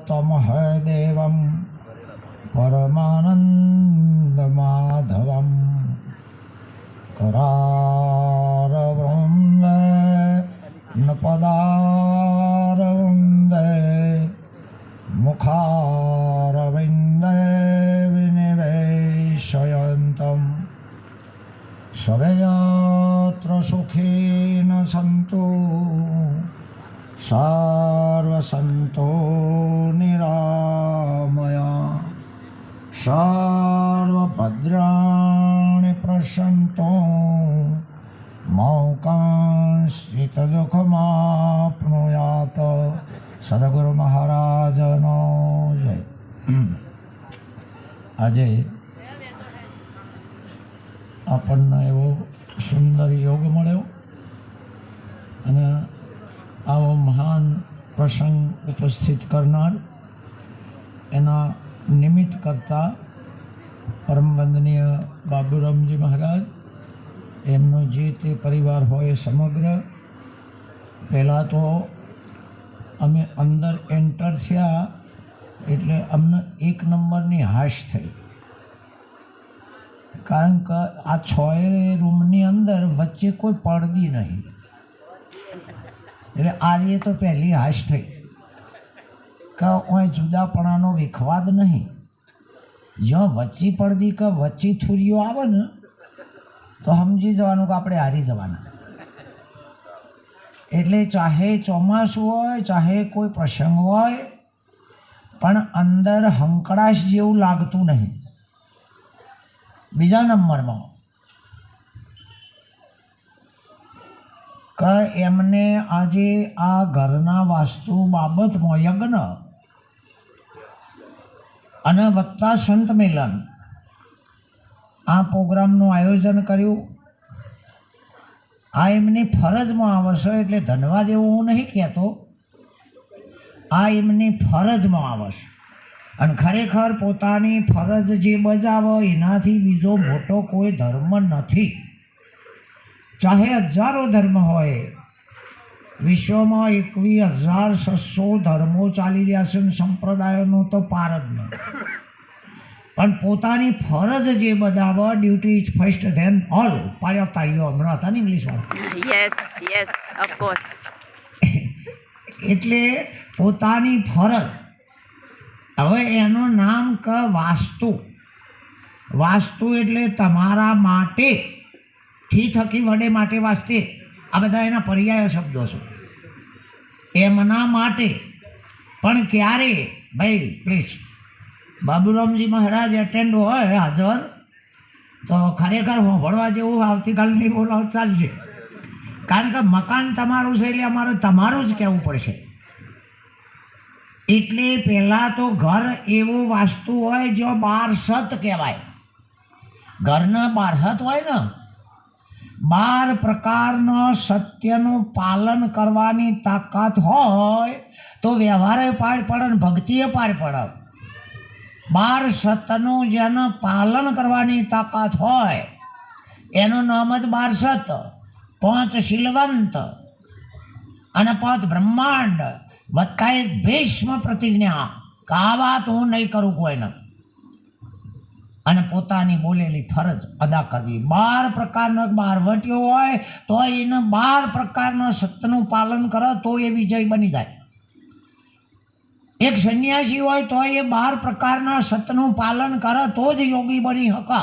तमहदेवं परमानन्दमाधवं करारवृन्दे नपदारवृन्दे मुखारविन्दे विनिवेशयन्तं सर्वत्र सुखिन सन्तु सर्वसन्तो निरामया सर्वभद्राणि पश्यन्तु मोक्षाश्रितदुःखमाप्नुयात् સદગુરુ મહારાજનો જય. આજે આપણને એવો સુંદર યોગ મળ્યો અને આવો મહાન પ્રસંગ ઉપસ્થિત કરનાર એના નિમિત્ત કરતા પરમ વંદનીય બાબુરામજી મહારાજ, એમનો જે તે પરિવાર હોય સમગ્ર. પહેલાં તો અમે અંદર એન્ટર થયા એટલે અમને એક નંબરની હાશ થઈ, કારણ કે આ 6 રૂમની અંદર વચ્ચે કોઈ પડદી નહીં, એટલે આજે તો પહેલી હાશ થઈ કે ઓય જુદાપણાનો વિખવાદ નહીં. જ્યાં વચ્ચી પડદી કે વચ્ચી થુરીઓ આવે ને તો સમજી જવાનું કે આપણે હારી જવાના. એટલે ચાહે ચોમાસું હોય, ચાહે કોઈ પ્રસંગ હોય, પણ અંદર હંકડાશ જેવું લાગતું નહીં. બીજા નંબરમાં કે એમને આજે આ ઘરના વાસ્તુ બાબતમાં યજ્ઞ અને વત્તા સંત મિલન આ પ્રોગ્રામનું આયોજન કર્યું. આ એમની ફરજમાં આવશે, એટલે ધન્યવાદ એવું હું નહીં કહેતો, આ એમની ફરજમાં આવશે. અને ખરેખર પોતાની ફરજ જે બજાવે એનાથી બીજો મોટો કોઈ ધર્મ નથી. ચાહે હજારો ધર્મ હોય, વિશ્વમાં 21,600 ધર્મો ચાલી રહ્યા છે, સંપ્રદાયોનો તો પાર જ નહીં. પણ પોતાની ફરજ જે બજાવે, duty is first then all. પાડ્યો તાળીઓ હમણાં હતા ને ઇંગ્લિશમાં. Yes yes of course. એટલે પોતાની ફરજ. હવે એનું નામ કે વાસ્તુ. વાસ્તુ એટલે તમારા માટે, થી થકી વડે માટે વાસ્તે, આ બધા એના પર્યાય શબ્દો છે. એમના માટે. પણ ક્યારે ભાઈ પ્લીઝ બાબુરામજી મહારાજ એટેન્ડ હોય હાજર તો ખરેખર હોંભળવા જેવું આવતીકાલની બોલાવ ચાલશે, કારણ કે મકાન તમારું છે એટલે અમારે તમારું જ કહેવું પડશે. એટલે પહેલાં તો ઘર એવું વાસ્તુ હોય જો બારસત કહેવાય. ઘરના બારહત હોય ને, 12 પ્રકારના સત્યનું પાલન કરવાની તાકાત હોય તો વ્યવહારે પાર પડે ને ભક્તિએ પાર પડે. 12 સતનું જેને પાલન કરવાની તાકાત હોય એનું નામ જ 12 સત. 5 શીલવંત અને 5 બ્રહ્માંડ વત્તા એક ભીષ્મ પ્રતિજ્ઞા કે આ વાત હું નહીં કરું કોઈને, અને પોતાની બોલેલી ફરજ અદા કરવી. 12 પ્રકારનો બારવટીઓ હોય તો એને 12 પ્રકારના સત્યનું પાલન કરે તો એ વિજય બની જાય. એક સંન્યાસી હોય તો એ 12 પ્રકારના સત્યનું પાલન કરે તો જ યોગી બની શકે.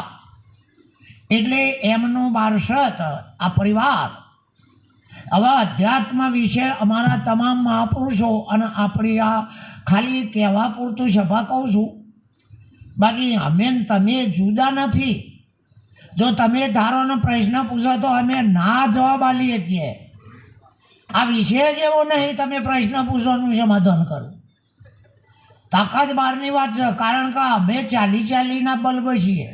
એટલે એમનું 12 સત આ પરિવાર. હવે અધ્યાત્મ વિશે અમારા તમામ મહાપુરુષો, અને આપણી આ ખાલી કહેવા પૂરતું સભા કહું છું, બાકી અમે તમે જુદા નથી. જો તમે ધારોનો પ્રશ્ન પૂછો તો અમે ના જવાબ આપી શકીએ. આ વિષય જ એવો નહીં તમે પ્રશ્ન પૂછવાનું સમાધાન કરો. તાકાત બહારની વાત છે, કારણ કે અમે 40 બલ્બ છીએ.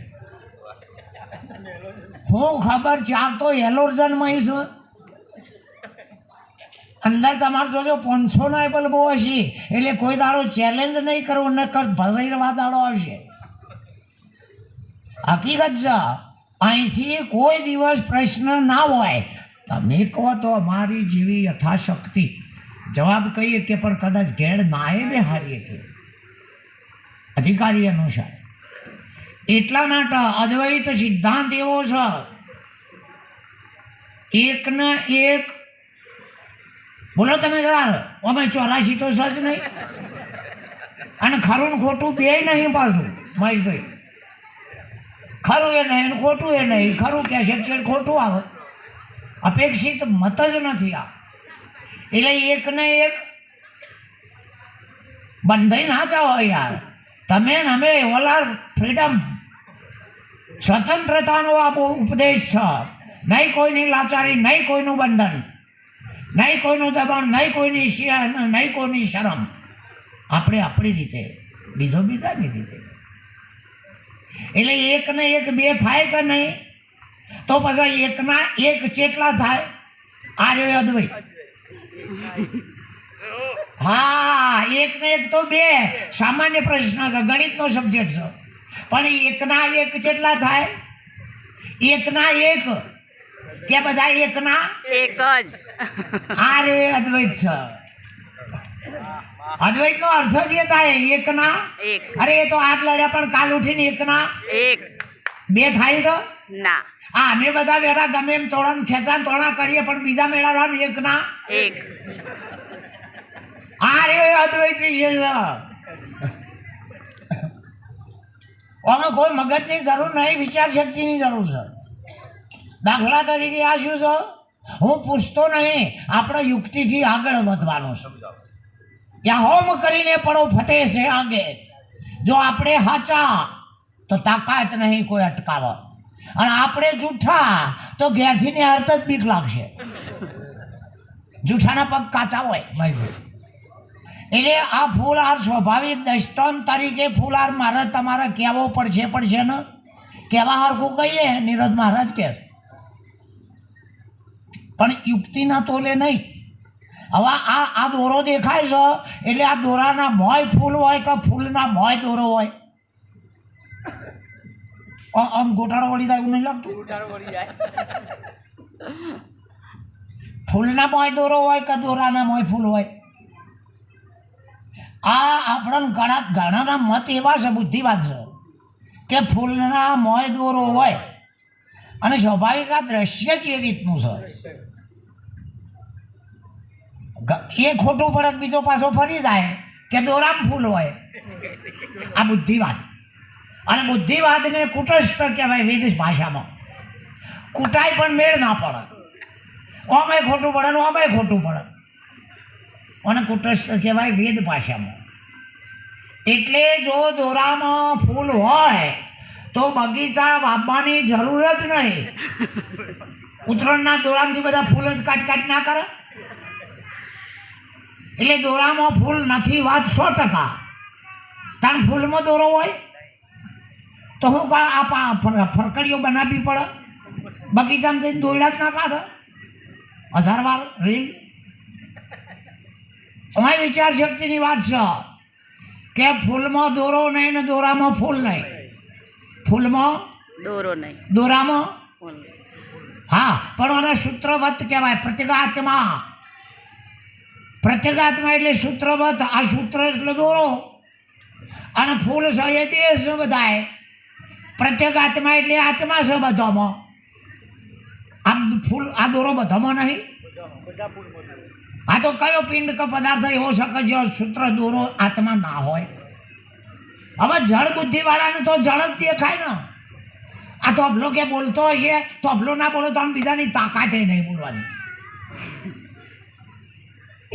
હું ખબર 4 તો એલોર્જનમાં છે, અંદર તમારે જોજો 500 બલ્બો હશે. એટલે કોઈ દાડો ચેલેન્જ નહીં કરવું, ન કર ભરવા દાડો આવશે. હકીકત છે, અહીંથી કોઈ દિવસ પ્રશ્ન ના હોય. તમે કહો તો અમારી જેવી યથાશક્તિ જવાબ કહીએ કે પણ કદાચ ઘેડ નાએ બે હારીએ કે અધિકારી અનુસાર. એટલા માટે અદ્વૈત સિદ્ધાંત એવો છે, એકના એક. બોલો તમે યાર, અમે 84 તો સજ નહીં, અને ખરું ને ખોટું બે નહીં પાછું મહેશભાઈ. ખરું એ નહીં, ખોટું એ નહીં. ખરું કે છે ખોટું આવે, અપેક્ષિત મત જ નથી આ. એટલે એકને એક બંધાઈ ના જાઓ યાર. તમે ને અમે ઓલા ફ્રીડમ, સ્વતંત્રતાનો આ બહુ ઉપદેશ છે. નહીં કોઈની લાચારી, નહીં કોઈનું બંધન, નહીં કોઈનું દબાણ, નહીં કોઈની નહીં કોઈની શરમ. આપણે આપણી રીતે, બીજો બીજાની રીતે. એટલે એકને એક બે થાય કે નહીં, તો પછી એકના એક ચેટલા થાય? આ રહ્યો અદ્વૈત. હા, એકને એક તો બે સામાન્ય પ્રશ્ન છે, ગણિતનો સબ્જેક્ટ છે. પણ એકના એક કેટલા થાય? એકના એક કે બધા એકના એક જ. આ રે અદ્વૈત છે. અદ્વૈત નો અર્થ જ એ થાય એકના એક. અરે એ તો હાથ લડ્યા પણ કાલ ઉઠીને એકના એક. બે થાય છે? ના. હા, અમે બધા વેળા ગમે એમ તોડા ખેંચા તોડા કરીએ, પણ બીજા મેળા એકના એક. આ રે અદ્વૈત વિશે છે. આમાં કોઈ મગજની જરૂર નહીં, વિચાર શક્તિની જરૂર છે. દાખલા તરીકે આ શું છે? હું પૂછતો નહીં, આપણે યુક્તિથી આગળ વધવાનું છે. ત્યાં હોમ કરીને પડો ફતે છે આગે. જો આપણે હાચા તો તાકાત નહીં કોઈ અટકાવવા, અને આપણે જૂઠા તો ઘેરથી ને અર્થ જ બીક લાગશે. જૂઠાના પગ કાચા હોય ભાઈ. એટલે આ ફૂલહાર સ્વાભાવિક દ્રષ્ટાંત તરીકે ફૂલહાર મારે તમારે કહેવો પડશે ને. કહેવા હરખું કહીએ નીરજ મહારાજ કે, પણ યુક્તિના તોલે નહીં. હવે આ દોરો દેખાય છે, એટલે આ દોરાના મોય ફૂલ હોય કે ફૂલના મોય દોરો હોય? આમ ગોટાળો વળી જાય એવું નહીં લાગતું? ફૂલના મોય દોરો હોય કે દોરાના મોય ફૂલ હોય? આ આપણા ઘણાના મત એવા છે, બુદ્ધિવાદ છે, કે ફૂલના મોય દોરો હોય. અને સ્વાભાવિક આ દ્રશ્ય જ એ રીતનું છે. એ ખોટું પડે, બીજો પાછો ફરી જાય કે દોરામાં ફૂલ હોય. આ બુદ્ધિવાદ. અને બુદ્ધિવાદને કુટસ્થ કહેવાય વેદિશ ભાષામાં. કુટાઈ પણ મેળ ના પડે. ઓમે ખોટું પડે ને ઓમે ખોટું પડે, અને કુટસ્થ કહેવાય વેદ ભાષામાં. એટલે જો દોરામાં ફૂલ હોય તો બગીચા વાવવાની જરૂર જ નહીં. ઉત્તરાયણના દોરામાંથી બધા ફૂલ જ કાટ ના કરે. એટલે દોરામાં ફૂલ નથી વાત 100%. તાણ ફૂલમાં દોરો હોય તો હું આ ફરકડીઓ બનાવવી પડે? બગીચામાં જઈને દોરડા જ ના કાઢે 1000 વાર રીલ. અમારી વિચાર શક્તિની વાત છે કે ફૂલમાં દોરો નહીં ને દોરામાં ફૂલ નહીં. ફૂલમાં દોરો નહીં, દોરામાં ફૂલ. હા, પણ આને સૂત્રવત કહેવાય. પ્રત્યેગાત્મા. પ્રત્યેગાત્મા એટલે સૂત્રવત. આ સૂત્ર એટલે દોરો, અને ફૂલ છે એ દેહ છે બધાય. પ્રત્યેગાત્મા એટલે આત્મા છે બધામાં. આમ ફૂલ આ દોરો બધામાં નહીં. આ તો કયો પિંડ કે પદાર્થ એવો છે કે જો સૂત્ર દોરો આત્મા ના હોય? હવે જળ બુદ્ધિવાળાને તો જળ જ દેખાય ને. આ તો અભલો કે બોલતો હશે તો અભલો ના બોલો તો બીજાની તાકાત નહીં બોલવાની.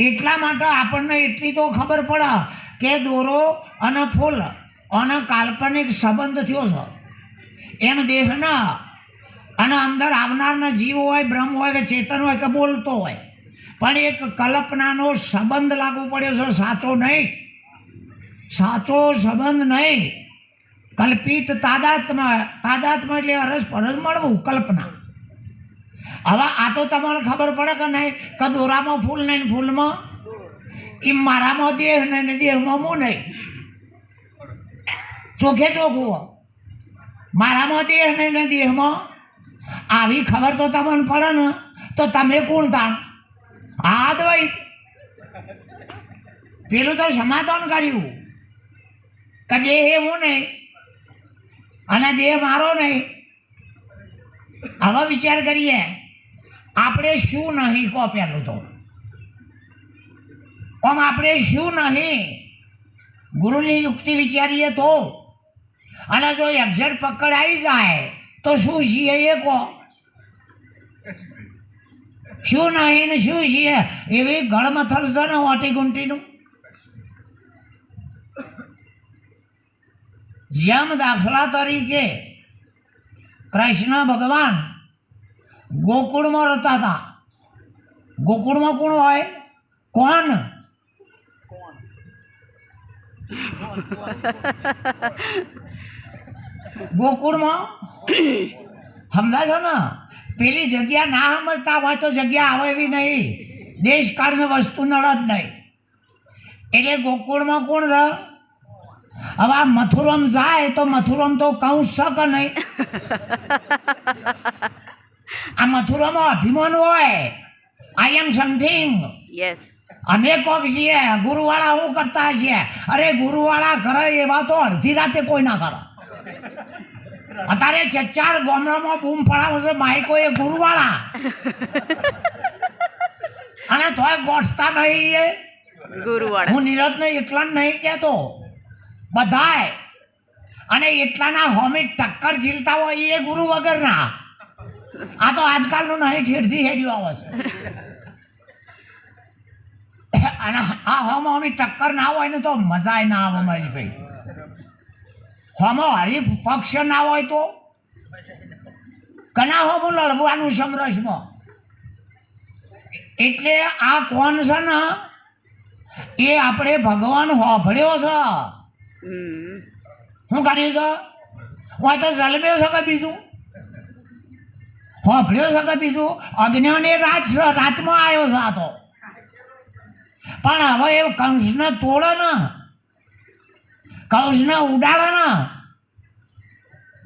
એટલા માટે આપણને એટલી તો ખબર પડે કે દોરો અને ફૂલ અને કાલ્પનિક સંબંધ થયો છે. એમ દેહના અને અંદર આવનારના જીવ હોય, બ્રહ્મ હોય કે ચેતન હોય કે બોલતો હોય, પણ એક કલ્પનાનો સંબંધ લાગુ પડ્યો છે. સાચો નહીં, સાચો સંબંધ નહીં. કલ્પિત તાદાત્મ્ય. તાદાત્મ્ય એટલે અરસ પરસ મળવું, કલ્પના. હવે આ તો તમને ખબર પડે કે નહીં કે દોરામાં ફૂલ નહીં, ફૂલમાં એમ મારામાં દેહ નહીં ને દેહમાં હું નહીં. ચોખે ચોખ્ખું મારામાં દેહ નહીં ને દેહમાં. આવી ખબર તો તમને પડે ને તો તમે કોણ તાણ? આ અદ્વૈત. પેલું તો સમાધાન કર્યું કે દેહ એવું નહીં અને દેહ મારો નહીં. હવે વિચાર કરીએ આપણે શું નહીં કહો. પહેલું તો આમ આપણે શું નહીં ગુરુની યુક્તિ વિચારીએ તો, અને જો એક્ઝેક્ટ પકડ આવી જાય તો શું છીએ એ કહો. શું નહીં ને શું છીએ એવી ગળમથલ છે ને ઓટી ગુંટીનું. જેમ દાખલા તરીકે કૃષ્ણ ભગવાન ગોકુળમાં રહેતા હતા. ગોકુળમાં કોણ હોય? કોણ? ગોકુળમાં સમજાય છે ને? પેલી જગ્યા ના સમજતા હોય તો જગ્યા આવે એવી નહીં. દેશ કાળની વસ્તુ નળ જ નહીં. એટલે ગોકુળમાં કોણ રહે? હવે આ મથુરમ જાય તો મથુરમ તો કૌંસ છે કે નહીં? આ મથુરામાં અભિમાન હોય, આઈ એમ સમથિંગ. યસ. અમે કોક છીએ ગુરુવાળા શું કરતા છીએ? અરે ગુરુવાળા કરે એવા તો અડધી રાતે કોઈ ના કરે. અત્યારે ચચાર ગામડામાં બૂમ પડાવે છે માઇકો એ ગુરુવાળા, અને તોય ગોઠતા નહીં. એ ગુરુવાળા હું નીરજને એકલા નહીં કહેતો, બધાય. અને એટલાના હોમી ટક્કર ઝીલતા હોય એ ગુરુ વગરના. આ તો આજકાલનું નહીં ઠેરથી હેડ્યું આવે છે. અને આ હોમી ટક્કર ના હોય ને તો મજા ના આવે મહેશભાઈ. હોમો હરીફ પક્ષ ના હોય તો કના હોમું લડવાનું સમરસમાં. એટલે આ કોણ છે ને એ આપણે ભગવાન હોભળ્યો છે. શું કર્યું છે? હોય તો જલમ્યો છે કે બીજું હોભળ્યો છે કે બીજું? અજ્ઞાની રાત છે, રાતમાં આવ્યો છે આ તો. પણ હવે એ કંસને તોડે ને, કંસને ઉડાડે ને.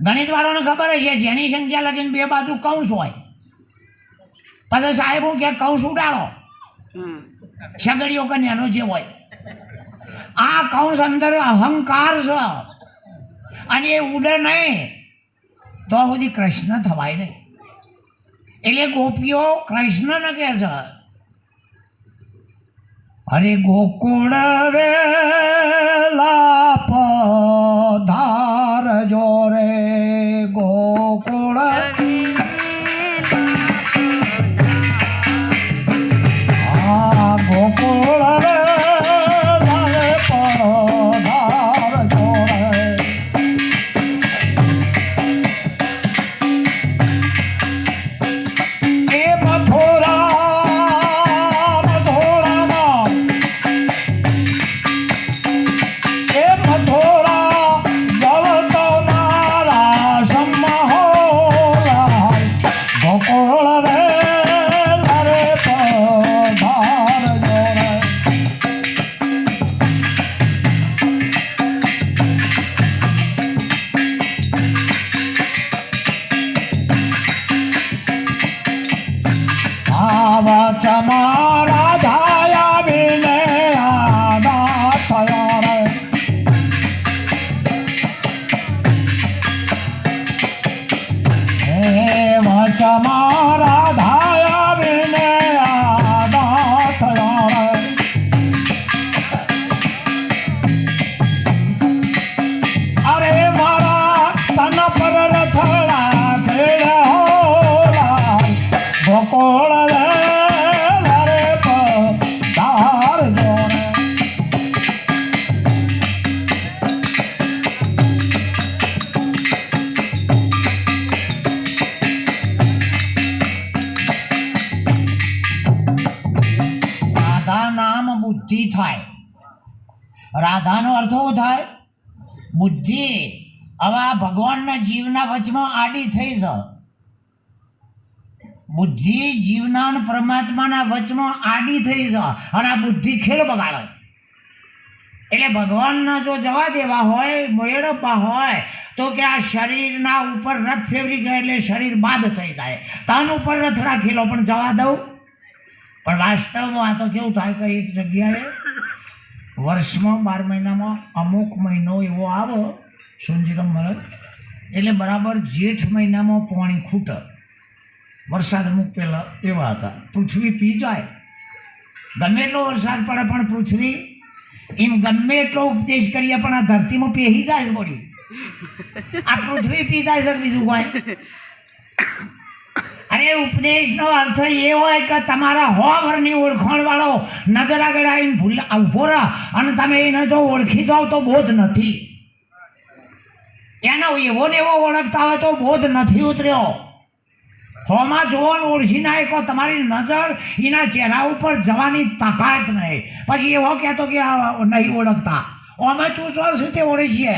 ગણિત વાળાને ખબર હશે જેની સંખ્યા લગીને બે બાજુ કંસ હોય, પછી સાહેબ હું કે કંસ ઉડાડો, સગડીઓ કે નેનો જે હોય. આ કંસ અંદર અહંકાર છે અને એ ઉડે નહીં તો સુધી કૃષ્ણ થવાય નહીં. એટલે ગોપીઓ કૃષ્ણને કહે છે, અરે ગોકુળ વેલા પધાર જોરે ગોકુળ. આ ગોકુળ બુદ્ધિ થાય. રાધાનો અર્થ શું થાય? બુદ્ધિ. હવે આ ભગવાનના જીવના વચમાં આડી થઈ છે. બુદ્ધિ જીવના અને પરમાત્માના વચમાં આડી થઈ છે અને આ બુદ્ધિ ખેલ બગાડે. એટલે ભગવાનના જો જવા દેવા હોય, મેળવવા હોય તો કે આ શરીરના ઉપર રથ ફેરવી ગયા એટલે શરીર બાદ થઈ જાય. તન ઉપર રથ રાખેલો પણ જવા દઉં. પણ વાસ્તવમાં આ તો કેવું થાય કે એક જગ્યાએ વર્ષમાં 12 મહિનામાં અમુક મહિનો એવો આવે સોનજીરામ મહારાજ, એટલે બરાબર જેઠ મહિનામાં પાણી ખૂટે. વરસાદ અમુક પહેલાં એવા હતા, પૃથ્વી પી જાય. ગમે એટલો વરસાદ પડે પણ પૃથ્વી એમ ગમે એટલો ઉપદેશ કરીએ પણ આ ધરતીમાં પહેરી જાય છે બળી. આ પૃથ્વી પી જાય છે બીજું કોઈ. અરે ઉપદેશનો અર્થ એ હોય કે તમારા 100 વર્ષની ઓળખાણ વાળો નજર આગળ આવીને ઊભો રહે અને તમે એને જો ઓળખી જાઓ તો બોધ નથી. એનો એવો ને એવો ઓળખતા હોય તો બોધ નથી ઉતર્યો. હોમાં જોવાનું ઓળખી નાખે કહો તમારી નજર એના ચહેરા ઉપર જવાની તાકાત નહીં. પછી એવો કહેતો કે નહીં ઓળખતા, અમે તું શું રીતે ઓળખીએ?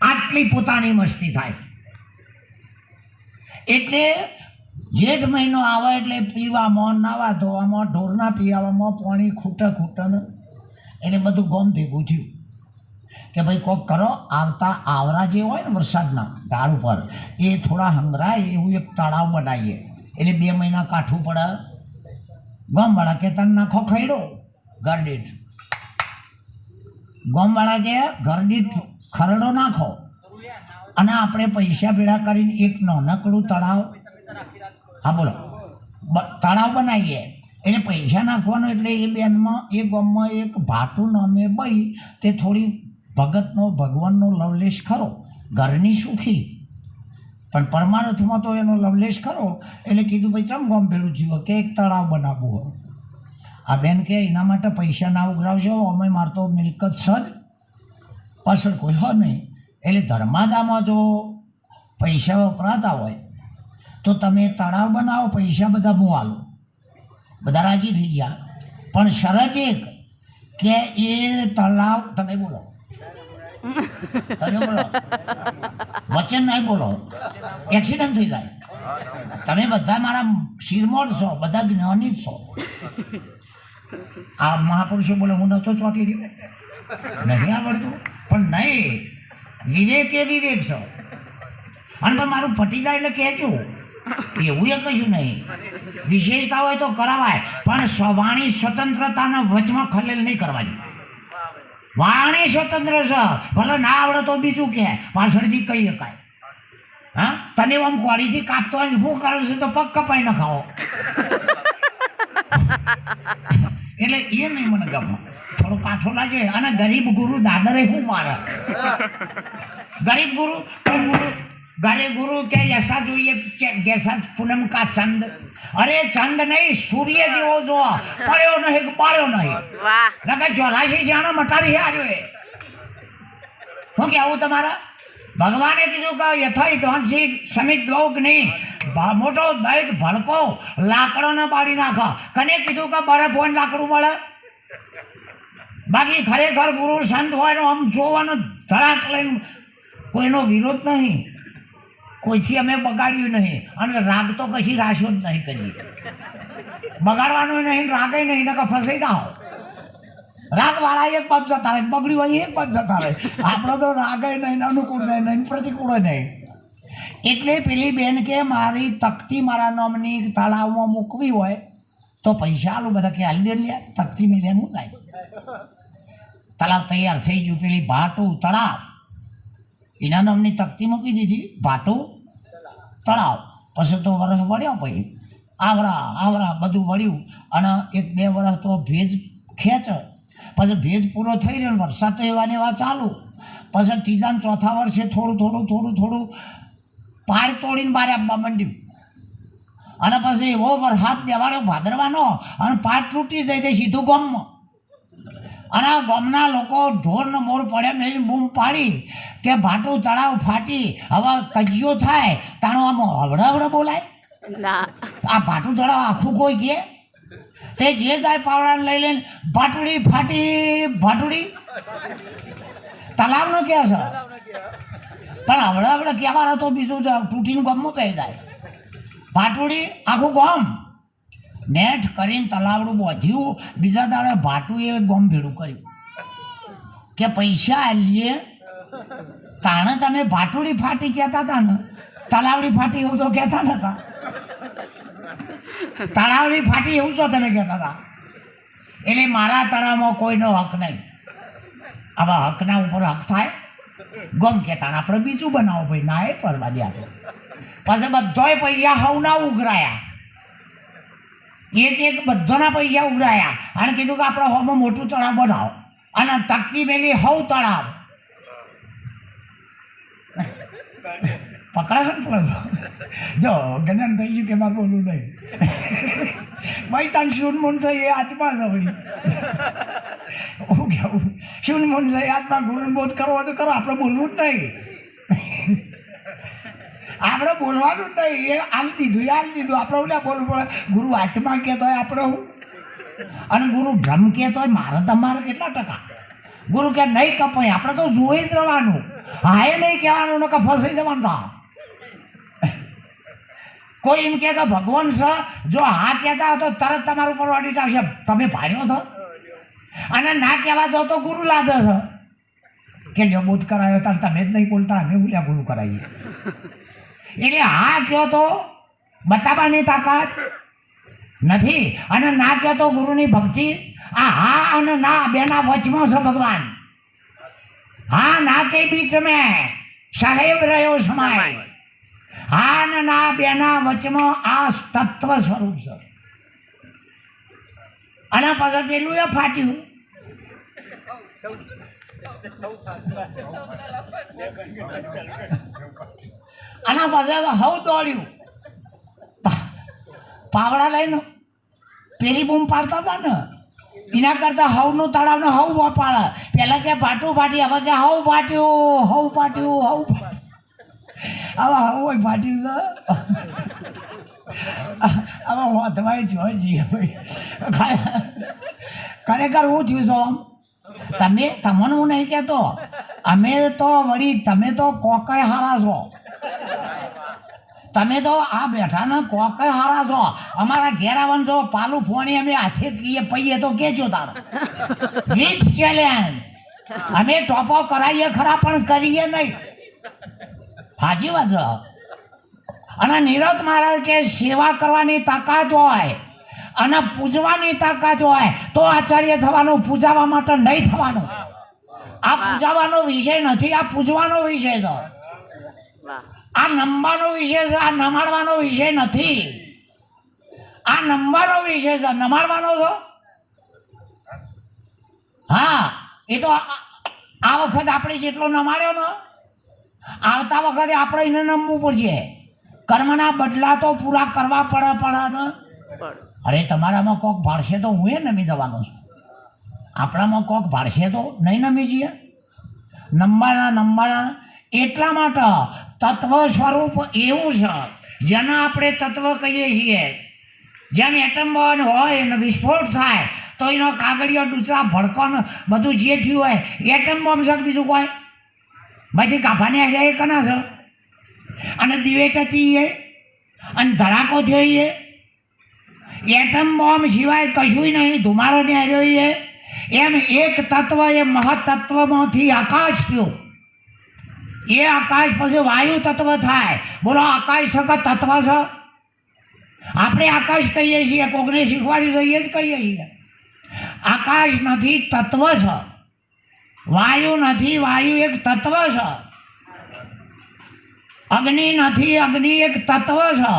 આટલી પોતાની મસ્તી થાય. એટલે જેઠ મહિનો આવે એટલે પીવામાં, નાવા ધોવામાં, ઢોરના પીવામાં પાણી ખૂટે ને એટલે બધું ગોમ ભેગું થયું કે ભાઈ કોક કરો. આવતા આવરા જે હોય ને વરસાદના ઢાળ ઉપર એ થોડા હંગરાય એવું એક તળાવ બનાવીએ એટલે 2 મહિના કાઠું પડે. ગામવાળા કે તને નાખો ખૈડો ઘરદીઠ. ગામવાળા કે ઘરદીઠ ખરડો નાખો અને આપણે પૈસા ભેળા કરીને એક નાનકડું તળાવ, હા બોલો, તળાવ બનાવીએ. એટલે પૈસા નાખવાનું એટલે એ બેનમાં એ ગામમાં એક ભાટું નામે ભાઈ તે થોડી ભગતનો ભગવાનનો લવલેશ ખરો, ઘરની સુખી પણ પરમાર્થમાં તો એનો લવલેશ ખરો. એટલે કીધું ભાઈ ચમ ગામ ભેળું થયું કે એક તળાવ બનાવવું હોય. આ બેન કે એના માટે પૈસા ના ઉઘરાવશો, અમે મારતો મિલકત સજ પાછળ કોઈ હોય નહીં. એટલે ધર્માદામાં જો પૈસા વપરાતા હોય તો તમે તળાવ બનાવો, પૈસા બધા હું આલું. બધા રાજી થઈ ગયા. પણ શરત એક કે એ તળાવ, તમે બોલો, તમે બોલો, વચન નહીં બોલો, એક્સિડન્ટ થઈ જાય. તમે બધા મારા શિરમોર છો, બધા જ્ઞાની જ છો. આ મહાપુરુષો બોલે હું નહોતો ચોંટી રહ્યો, નહીં આવડતું, પણ નહીં, વિવેક એ વિવેક છો. અને પણ મારું ફટી જાય એટલે કહેજો, એવું એ કશું નહીં. વિશેષતા હોય તો કરાવાય પણ વાણી સ્વતંત્રતાના વચમાં ખલેલ નહીં કરવાની. વાણી સ્વતંત્ર છે, ભલે ના આવડે તો બીજું કે પાછળથી કહી શકાય. હા, તને આમ કોળીથી કાપતો હોય શું કરે છે તો પગ કપાઈ ન ખાઓ. એટલે એ નહીં મને ગમે, થોડો કાઠો લાગે. અને ગરીબ ગુરુ દાદરે શું મારે? ગરીબ ગુરુ ગરીબ ગુરુ કે ऐसा જોઈએ जैसा पूनम का चंद. અરે ચંદ નહીં, સૂર્ય જેવો જો, પડ્યો નહીં પાડ્યો નહીં. વાહ, લગે 84 જાણો મટાડી આવ્યો. શું કહેવું તમારા? ભગવાને કીધું કે યથાઈ ધોનસી સમિત લોક નહીં, મોટો દૈત ભડકો લાકડોને બાળી નાખો. કને કીધું કે બરફ હોય લાકડું મળે? બાકી ખરેખર ગુરુ સંત હોય આમ જોવાનો ધડાક લઈને કોઈનો વિરોધ નહીં, કોઈથી અમે બગાડ્યું નહીં. અને રાગ તો કશી રાશો જ નહીં કરી, બગાડવાનો નહીં, રાગે નહીં, નકર ફસાઈ ના હો. રાગવાળા એક પદ જતા રહે, બગડ્યું હોય એક પદ જતા રહે. આપણો તો રાગે નહીં, અનુકૂળ નહીં, પ્રતિકૂળ નહીં. એટલે પેલી બેન કે મારી તકતી મારા નામની તળાવમાં મૂકવી હોય તો પૈસા આલું. બધા કે હાલી દે લે, તકતી મેં લે હું થાય. તળાવ તૈયાર થઈ ગયું. પેલી ભાટું તળાવ એના નામની તકતી મૂકી દીધી, ભાટું તળાવ. પછી તો વરસ વળ્યો, પછી આવરા બધું વળ્યું. અને 1-2 વર્ષ તો ભેજ ખેંચ, પછી ભેજ પૂરો થઈ રહ્યો, વરસાદ તો એવા ને એવા ચાલુ. પછી 3જા ને 4થા વર્ષે થોડું પાડ તોડીને બહાર આપવા માંડ્યું. અને પછી એવો વરસાદ દેવાડ્યો ભાદરવાનો, અને પાડ તૂટી જાય તે સીધું ગામમાં. અને ગામના લોકો ઢોરનો મોર પડ્યા નહીં બૂમ પાડી કે ભાટું તળાવ ફાટી, હવે કજિયો થાય તાણું આમ હવડા બોલાય ના, આ ભાટું તળાવ આખું કોઈ કહે તે જે ગાય પાવડાને લઈ લઈને ભાટુડી ફાટી, ભાટુડી તળાવનો કહે છે. પણ હવડા કહેવાનો તો બીજું તૂટીને ગામમાં કહી જાય. ભાટુડી આખું ગામ નેટ કરીને તલાવડું બોધ્યું. બીજા દાડે ભાટું એ ગોમ ભેડું કર્યું કે પૈસા આલીએ તાણે તમે ભાટુડી ફાટી કહેતા હતા ને, તલાવડી ફાટી એવું તો કહેતા નતા. તળાવડી ફાટી એવું તો તમે કહેતા હતા. એટલે મારા તળાવમાં કોઈનો હક નહીં. આવા હકના ઉપર હક થાય ગમ કહેતા આપણે બીજું બનાવો ભાઈ, ના એ પરવા દે આપણે. પછી બધોય પૈસા હવના ઉઘરાયા, એક બધાના પૈસા ઉઘરાયા અને કીધું કે આપણે હોમાં મોટું તળાવ બનાવો અને તકતી મેલી હવ તળાવ પકડા ને જો ગગન થઈ ગયું કે મારે બોલવું નહીં ભાઈ તાન શું મન છે એ આત્મા છે ભાઈ. હું કેવું શું મન છે એ આત્મા ગુરુ બોધ કરવો તો કરો, આપણે બોલવું જ નહીં. આપણે બોલવાનું જ નહીં. એ હાલ દીધું આપણે ઓલા બોલવું પડે. ગુરુ આત્મા કહેતો હોય આપણે હું, અને ગુરુ ભ્રમ કહેતો હોય મારે તમારે કેટલા ટકા. ગુરુ કે નહીં કપાય, આપણે તો જોઈ જ રહેવાનું. હા એ નહીં કહેવાનું ને કે ફસાઈ જવાનું થા. કોઈ એમ કે ભગવાન છે, જો હા કહેતા તો તરત તમારું ઉપર ઓડિટ આવશે, તમે ભાડ્યો છો. અને ના કહેવા દો તો ગુરુ લાદે છે કે લ્યો બોધ કરાયો તાર તમે જ નહીં બોલતા, અમે બોલ્યા ગુરુ કરાવીએ. એટલે હા કહો તો બતાવવાની તાકાત નથી, અને ના કહો તો ગુરુની ભક્તિ. આ હા અને ના બેના વચમાં છે ભગવાન. હા ના કે બીચ મેં સાહેબ રહ્યો સમાય. હા અને ના બેના વચમાં આ તત્વ સ્વરૂપ છે. અને પછી પેલું એ ફાટ્યું. આના પછી હવ દોડ્યું પાવડા લઈને. પેલી બૂમ પાડતા હતા ને એના કરતા હવનું તળાવ ને હવ પાડે. પેલા કે પાટું ફાટી, હવે કે હવ ફાટ્યું, હવ ફાટ્યું, હવ. હવે હવ ફાટ્યું છે. હવે હોતવાય જોઈ જઈએ ભાઈ. ખરેખર હું થયું છો તમે, તમને હું નહીં કહેતો. અમે તો વળી તમે તો કોકય હારા છો. તમે તો આ બેઠા ને કોકય હારા છો. અમારા ઘેર આવવાનું જો પાલું ફોણી અમે હાથે કહીએ પૈયે તો કેજો તાર વિથ ચેલેન્જ. અમે ટોપો કરાવીએ ખરા પણ કરીએ નહીં. સાચી વાત છે. અને નિરત મહારાજ કે સેવા કરવાની તાકાત હોય અને પૂજવાની તાકાત હોય તો આચાર્ય થવાનું, પૂજાવા માટે નહીં થવાનું. આ પૂજાવાનો વિષય નથી, આ પૂજવાનો વિષય છે. આ નમવાનો વિષય છે, આ નમાડવાનો વિષય નથી. આ નમવાનો વિષય છે, નમાડવાનો છો. હા એ તો આ વખત આપણે જેટલો નમાડ્યો ને, આવતા વખતે આપણે એને નમવું પડશે. કર્મના બદલા તો પૂરા કરવા પડે ને. અરે તમારામાં કોક ભાળશે તો હું એ નમી જવાનો છું. આપણામાં કોક ભાળશે તો નહીં નમી જઈએ. નમવાના એટલા માટે તત્વ સ્વરૂપ એવું છે જેને આપણે તત્વ કહીએ છીએ. જેમ એટમ બોમ્બ હોય અને વિસ્ફોટ થાય તો એનો કાગળિયો ડૂચા ભડકો બધું જે થયું હોય એટમ બોમ્બ છે. બીજું કોઈ બધી કાફાની આવ્યા એ કના છે. અને દિવેટથી એ અને ધડાકો થયો એટમ બોમ્બ સિવાય કશું નહીં, ધુમાડો ને આવ્યો એ. એમ એક તત્વ એ મહત્તત્વમાંથી આકાશ થયું. એ આકાશ પછી વાયુ તત્વ થાય. બોલો આકાશ સખત તત્વ છે. આપણે આકાશ કહીએ છીએ, કોકને શીખવાડી દઈએ જ કહીએ છીએ. આકાશ નથી, તત્વ છે. વાયુ નથી, વાયુ એક તત્વ છે. અગ્નિ નથી, અગ્નિ એક તત્વ છે.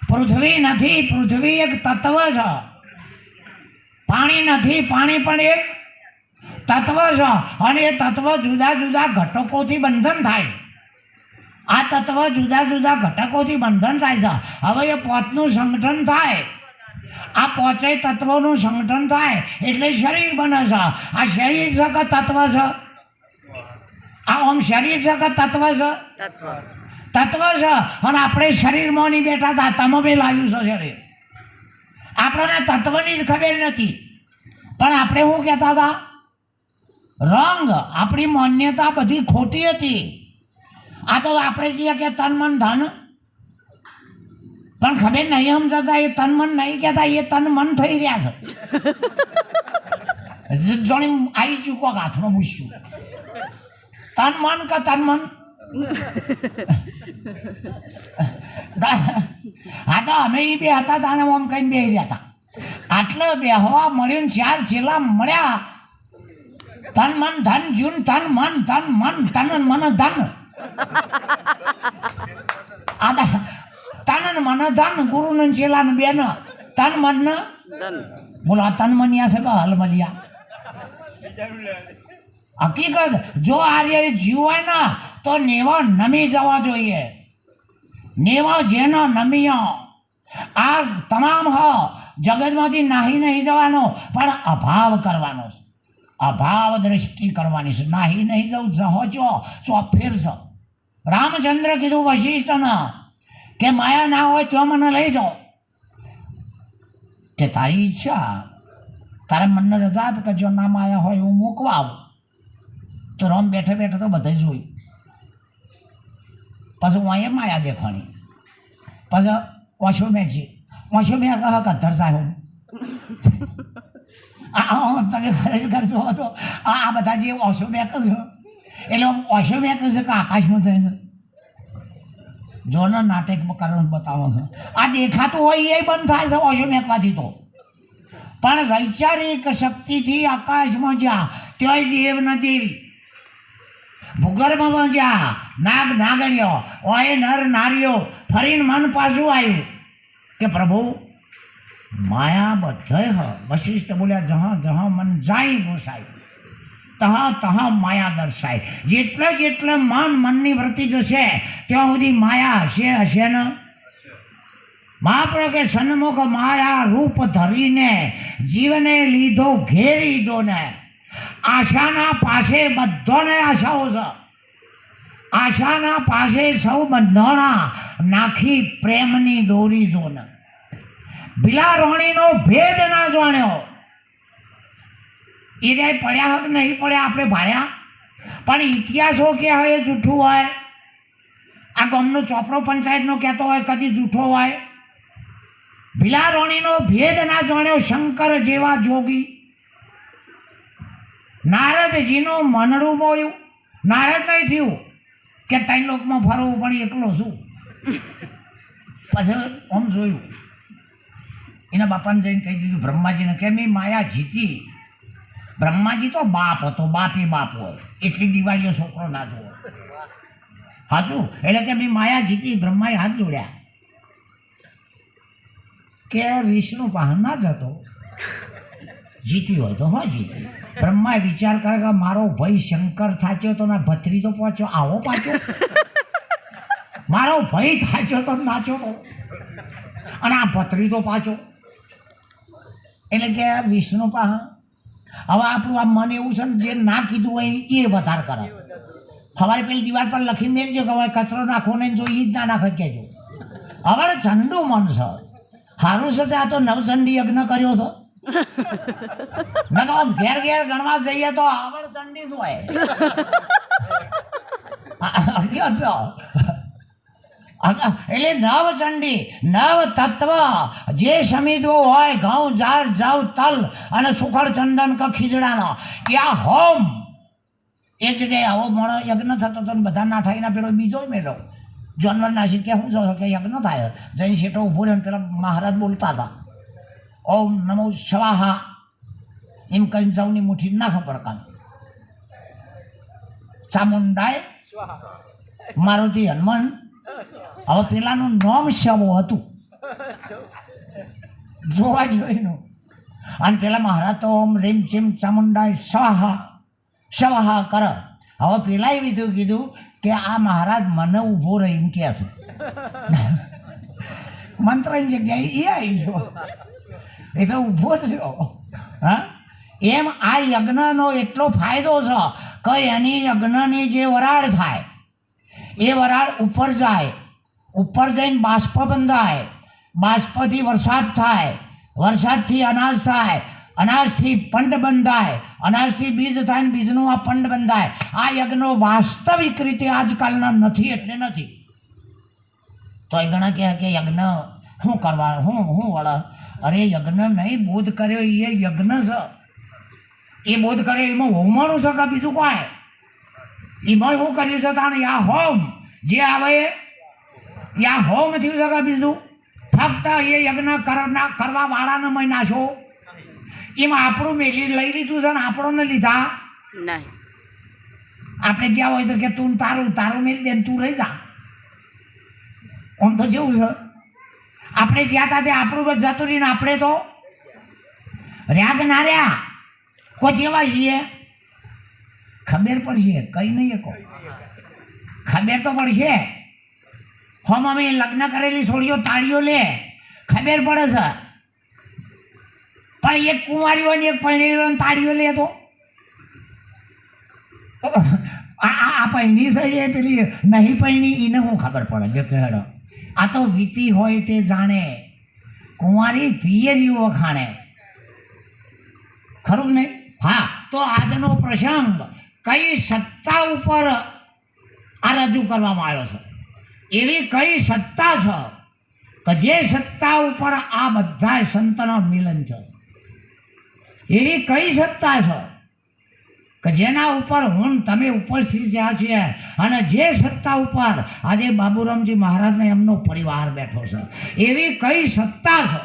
પૃથ્વી નથી, પૃથ્વી એક તત્વ છે. પાણી નથી, પાણી પણ એક તત્વ છે. અને એ તત્વ જુદા જુદા ઘટકોથી બંધન થાય છે. આ તત્વ જુદા જુદા ઘટકોથી બંધન થાય છે. હવે એ પોતનું સંગઠન થાય, આ પોચે તત્વોનું સંગઠન થાય એટલે શરીર બને છે. આ શરીર છે કે તત્વ છે? આ આમ શરીર છે કે તત્વ છે? તત્વ છે. અને આપણે શરીરમાં નહીં બેઠા હતા, તમે બી લાવ્યું છે શરીર. આપણને તત્વની જ ખબર નથી. પણ આપણે શું કહેતા હતા? રંગ. આપણી માન્યતા બધી ખોટી હતી. આ તો આપણે કહીએ કે તન મન ધન, પણ ખબર નહીં સમજતા એ તન મન નહીં કહેતા, એ તન મન થઈ રહ્યા છે. જોણી આવી ચૂકો હાથમાં મૂક્યું. તન મન કે તન મન? હા તો અમે એ બે હતા તાણે આમ કઈ બે રહ્યા હતા. આટલે બેહવા મળ્યું ને 4 ચેલા મળ્યા. તન મન ધન જૂન તન મન તન મન ધન તન મન ધન ગુરુ ને ચેલા ને બેન તન મન ને ધન. બોલો આ તન મનિયા છે કે હલમલિયા? હકીકત જો આર્ય જીવ હોય ને તો નેવા નમી જવા જોઈએ. નેવા જેનો નમીયો આ તમામ જગતમાંથી નાહી નહીં જવાનો પણ અભાવ કરવાનો છે. અભાવ દ્રષ્ટિ કરવાની છે. નાહી નહીં જવું જહોચો ચોફેર છે. રામચંદ્ર કીધું વશિષ્ઠને કે માયા ના હોય તો મને લઈ જાઓ. કે તારી ઈચ્છા, તારા મનને રજા આપે કે જો ના માયા હોય હું મૂકવા આવું. તો રામ બેઠે બેઠે તો બધે જોયું. પછી હું અહીંયા માયા દેખાણી. પછી ઓછો મેં કહે કદ્ધર સાહેબ તમે ખરેખર છો તો આ બધા જે ઓછો મેં કહો એટલે ઓછો મેં કહે છે કે આકાશમાં થાય છે. જોને નાટકમાં કરવાનું બતાવો છે. આ દેખાતું હોય એ બંધ થાય છે ઓછો મેકવાથી તો. પણ વૈચારિક શક્તિથી આકાશમાં જ્યાં ત્યાંય દેવ ન દેવી, ભૂગર્ભમાં જ્યાં નાગ નાગણીઓ ઓય નર નારીઓ, ફરીને મન પાછું આવ્યું કે પ્રભુ માયા બધે વશિષ્ઠ બોલ્યા જहाँ જहाँ મન જાય ઘુસાય તਹਾਂ તਹਾਂ માયા દર્શાય. જેટલે મનની વૃત્તિ જશે ત્યાં સુધી માયા હશે ને. મહાપ્રભુ કે સન્મુખ માયા રૂપ ધરીને જીવને લીધો ઘેરી દો ને. આશાના પાસે બધાને આશાઓ છે. આશાના પાસે સૌ બંધાણા નાખી પ્રેમની દોરી જો ને. ભીલા રોણીનો ભેદ ના જાણ્યો. એ જાય પડ્યા હક નહીં પડ્યા આપણે ભાડ્યા. પણ ઇતિહાસો કે હોય એ જૂઠું હોય. આ ગામનો ચોપડો પંચાયતનો કહેતો હોય કદી જૂઠો હોય. ભીલા રોણીનો ભેદ ના જાણ્યો શંકર જેવા જોગી. નારદજીનું મનડું બોયું. નારદ નહીં થયું કે 3 લોકમાં ફરવું પણ એકલો શું. પછી આમ જોયું એના બાપાને જઈને કહી દીધું બ્રહ્માજીને કે મેં માયા જીતી. બ્રહ્માજી તો બાપ હતો, બાપે બાપ હોય એટલી દિવાળીઓ છોકરો ના જોવો. સાચું? એટલે કે મેં માયા જીતી. બ્રહ્માએ હાથ જોડ્યા કે વિષ્ણુ પાસે ના જતો, જીતી હોય તો હા જીતી. બ્રહ્માએ વિચાર કરે કે મારો ભાઈ શંકર થાચ્યો તો ના ભત્રીજો પહોંચ્યો આવો પાછો. મારો ભાઈ થાચ્યો તો નાચો તો અને આ ભત્રીજો પાછો. એટલે કે વિષ્ણુ પાસે હવે આપણું આ મન એવું છે ને જે ના કીધું હોય એ વધારે કરે. સવારે પેલી દિવાલ પર લખીને મેળજો કે હવે કચરો નાખો ને જો એ જ ના નાખે કહેજો. હવે ઠંડુ મન છે. સારું છે ત્યાં તો નવચંડી યજ્ઞ કર્યો હતો. ના તો ઘેર ઘેર ગણવા જઈએ તો આવડ ચંડી જ હોય. એટલે નવચંડી નવ તત્વ જે સમિધવો હોય ઘઉં ઝાડ જાવ તલ અને સુખડ ચંદન કે ખીજડાનો ત્યાં હોમ એ જગ્યાએ આવો મોણો યજ્ઞ થતો હતો ને બધા ના થાય પેલો બીજો મેળો જાનવર નાસી કે શું છો કે યજ્ઞ થાય. જઈને શેઠો ઊભો રહ્યો પેલા મહારાજ બોલતા હતા ઓમ નમો સ્વાહા એમ કરીને સૌની મુઠ્ઠી નાખો પડકાનું. ચામુંડાય મારુતિ હનુમાન. હવે પેલાનું નામ શવો હતું જોવા જોઈનું. અને પેલા મહારાજ તો ઓમ રીમ ચીમ ચામુંડાય સ્વાહા સ્વાહા કર. હવે પેલા એવી કીધું કે આ મહારાજ મને ઊભો રહી એમ કહે છે. મંત્રની જગ્યાએ એ આવીશું એ તો ઊભો થયો. હા એમ આ યજ્ઞનો એટલો ફાયદો છે કે એની યજ્ઞની જે વરાળ થાય એ વરાળ ઉપર જાય. ઉપર જઈને બાષ્પ બંધાય. બાષ્પથી વરસાદ થાય. વરસાદથી અનાજ થાય. અનાજથી પંડ બંધાય. અનાજથી બીજ થાય ને બીજનું આ પંડ બંધાય. આ યજ્ઞો વાસ્તવિક રીતે આજકાલના નથી એટલે નથી. તો એ ઘણા કહે કે યજ્ઞ શું કરવા હું વળે. અરે યજ્ઞ નહીં બોધ કર્યો એ યજ્ઞ છે. એ બોધ કર્યો એમાં હોમવાનું છે કે બીજું કોઈ એમાં શું કર્યું છે તાણે આ હોમ જે આવે યા હોમ થયું છે કે બીજું ફક્ત એ યજ્ઞ કરવા વાળાને મેં નાશો એમાં આપણું મેલી લઈ લીધું છે ને આપણોને લીધા નહીં. આપણે જ્યાં હોય તો કે તું તારું તારું મેલી દે ને તું રહી જા. આમ તો જેવું છે આપણે જ્યાં હતા તે આપણું બસ જતું રહીને આપણે તો રહ્યા કે ના રહ્યા કોઈ જેવા છીએ ખબર પડશે કઈ નહીં કહો ખબર તો પડશે. હોમ અમે લગ્ન કરેલી છોડીઓ તાળીઓ લે ખબર પડે છે પણ એક કુંવારી હોય ને એક પરણેલી હોય ને તાળીઓ લે તો આ પૈણી છે એ પેલી નહીં પૈણી એને હું ખબર પડે જો કહેડો આ તો વીતી હોય તે જાણે કુંવારી પિયરીઓ ખાણે ખરું નહીં. હા તો આજનો પ્રસંગ કઈ સત્તા ઉપર આ રજૂ કરવામાં આવ્યો છે. એવી કઈ સત્તા છે કે જે સત્તા ઉપર આ બધા સંતનો મિલન છે. એવી કઈ સત્તા છે કે જેના ઉપર હું તમે ઉપસ્થિત થયા છીએ અને જે સત્તા ઉપર આજે બાબુરામજી મહારાજને એમનો પરિવાર બેઠો છે. એવી કઈ સત્તા છે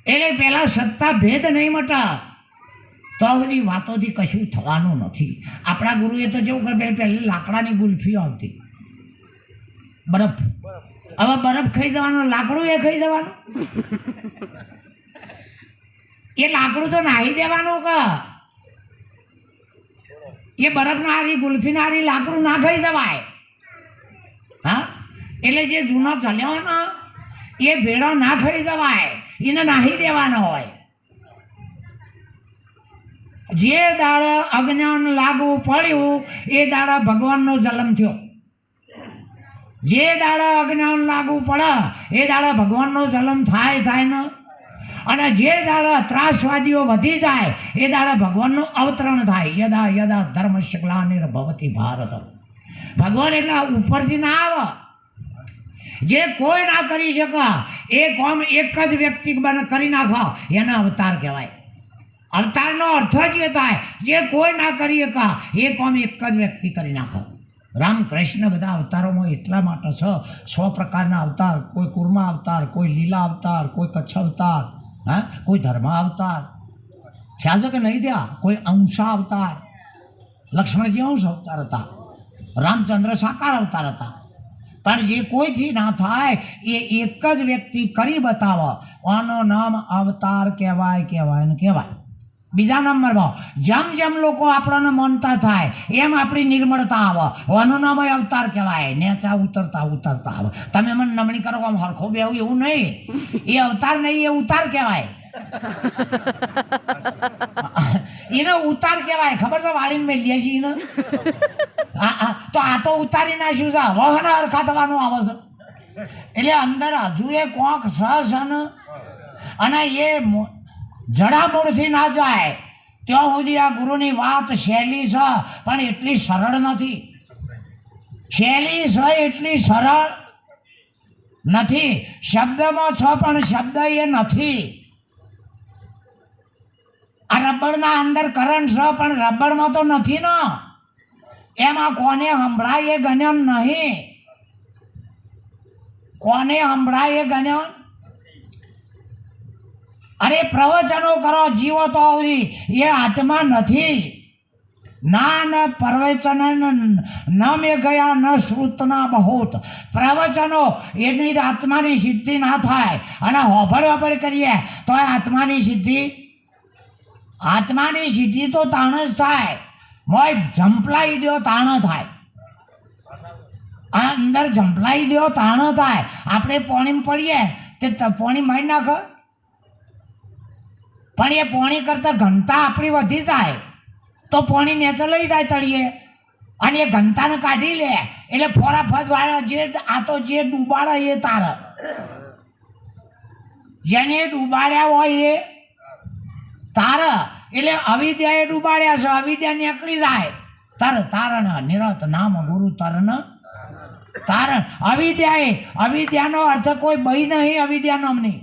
એટલે પહેલાં સત્તા ભેદ નહીં મટા તો બધી વાતોથી કશું થવાનું નથી. આપણા ગુરુએ તો જેવું કરે પહેલી લાકડાની ગુલ્ફીઓ આવતી બરફ. હવે બરફ ખાઈ જવાનું લાકડું એ ખાઈ જવાનું એ લાકડું તો નાહી દેવાનું કે એ બરફ ના હારી ગુલ્ફી ના હારી લાકડું ના ખાઈ જવાય. હા એટલે જે જૂનો ચલ્યો ને એ ભેળો ના ખાઈ જવાય એને નાહી દેવાનો હોય. જે દાડે અજ્ઞાન લાગુ પડ્યું એ દાડા ભગવાનનો જન્મ થયો. જે દાડા અજ્ઞાન લાગુ પડે એ દાડા ભગવાનનો જન્મ થાય ને અને જે દાડા ત્રાસવાદીઓ વધી જાય એ દાડા ભગવાનનું અવતરણ થાય. યદા યદા ધર્મસ્ય ગ્લાનિર્ભવતિ ભારત. ભગવાન એટલે ઉપરથી ના આવે. જે કોઈ ના કરી શકે એ કોમ એક જ વ્યક્તિ કરી નાખો એને અવતાર કહેવાય. અવતારનો અર્થ જ એ થાય જે કોઈ ના કરી શકે એ કોમ એક જ વ્યક્તિ કરી નાખો. રામકૃષ્ણ બધા અવતારોમાં એટલા માટે છે 100 પ્રકારના અવતાર. કોઈ કુર્મા અવતાર, કોઈ લીલા અવતાર, કોઈ કચ્છ અવતાર, હા કોઈ ધર્મ અવતાર થયા છે કે નહીં થયા. કોઈ અંશા અવતાર, લક્ષ્મણજી અંશ અવતાર હતા, રામચંદ્ર સાકાર અવતાર હતા. પણ જે કોઈથી ના થાય એ એક જ વ્યક્તિ કરી બતાવો આનું નામ અવતાર કહેવાય ને કહેવાય. બીજા નંબરમાં જેમ જેમ લોકો આપણને માનતા થાય એમ આપણી નિર્મળતા આવે આનું નામ અવતાર કહેવાય. નેચા ઉતરતા આવે. તમે મને નમણી કરો આમ હરખો બેવું એવું નહીં. એ અવતાર નહીં એ ઉતાર કહેવાય. એને ઉતાર કહેવાય. ખબર છે વાળીને મેલીએ છીએ એને. તો આ તો ઉતારી નાખ્યું છે હવે હરખા થવાનું આવે છે. એટલે અંદર હજુ એ કોક સસ અને એ જડામૂળથી ના જાય ત્યાં સુધી આ ગુરુની વાત સહેલી છે પણ એટલી સરળ નથી. સહેલી છે એટલી સરળ નથી. શબ્દમાં છે પણ શબ્દ એ નથી. આ રબડના અંદર કરંટ છે પણ રબડમાં તો નથી ને. એમાં કોને સંભળાય એ ગણ્યો નહીં. કોને સંભળાય એ ગણ્યો. અરે પ્રવચનો કરો જીવો તો એ આત્મા નથી. ના ન પ્રવચન ન મેં ગયા ન શ્રુતના બહુત. પ્રવચનો એની આત્માની સિદ્ધિ ના થાય અને હોભળ કરીએ તો આત્માની સિદ્ધિ તો તાણ જ થાય. મોય ઝંપલાઈ દો તાણ થાય. આ અંદર ઝંપલાઈ દો તાણ થાય. આપણે પોણીમાં પડીએ તે પોણી મારી નાખે પણ એ પોણી કરતાં ઘનતા આપણી વધી જાય તો પોણી નેચે લઈ જાય તળીએ અને એ ઘનતાને કાઢી લે એટલે ફોરાફત વાળા જે આ તો જે ડૂબાડે એ તારે. જેને ડૂબાડ્યા હોય એ તારે. એટલે અવિદ્યા એ ડૂબાડ્યા છે અવિદ્યા નીકળી જાય. તારણ નિરત નામ ગુરુ તારણ. અવિદ્યાનો અર્થ કોઈ બઈ નહીં. અવિદ્યા નામની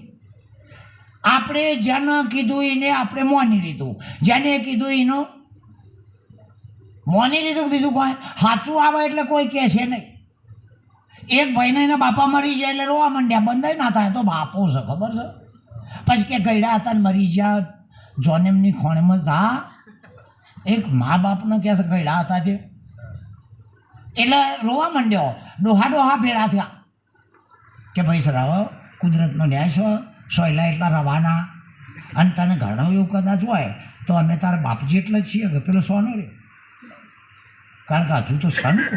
આપણે જેને કીધું એને આપણે માની લીધું. જેને કીધું એનું માની લીધું. બીજું કોઈ સાચું આવે એટલે કોઈ કહે છે નહીં. એક ભાઈને એના બાપા મરી જાય એટલે રોવા માંડ્યા. બંધાઈ ના થાય તો બાપો છે ખબર છે. પછી કે ગયડા હતા ને મરી ગયા જોન એમની ખોણેમાં જા એક મા બાપને કહે છે ગયડા હતા તે એટલે રોવા માંડ્યો. ડોહા ડોહા ભેળા થયા કે ભાઈ સરાવ કુદરતનો ન્યાય છે, સોયલા એટલા રવાના, અને તને ઘણું એવું કદાચ હોય તો અમે તારા બાપ જેટલા છીએ કે પેલો સોનો રે, કારણ કે હજુ તો સંત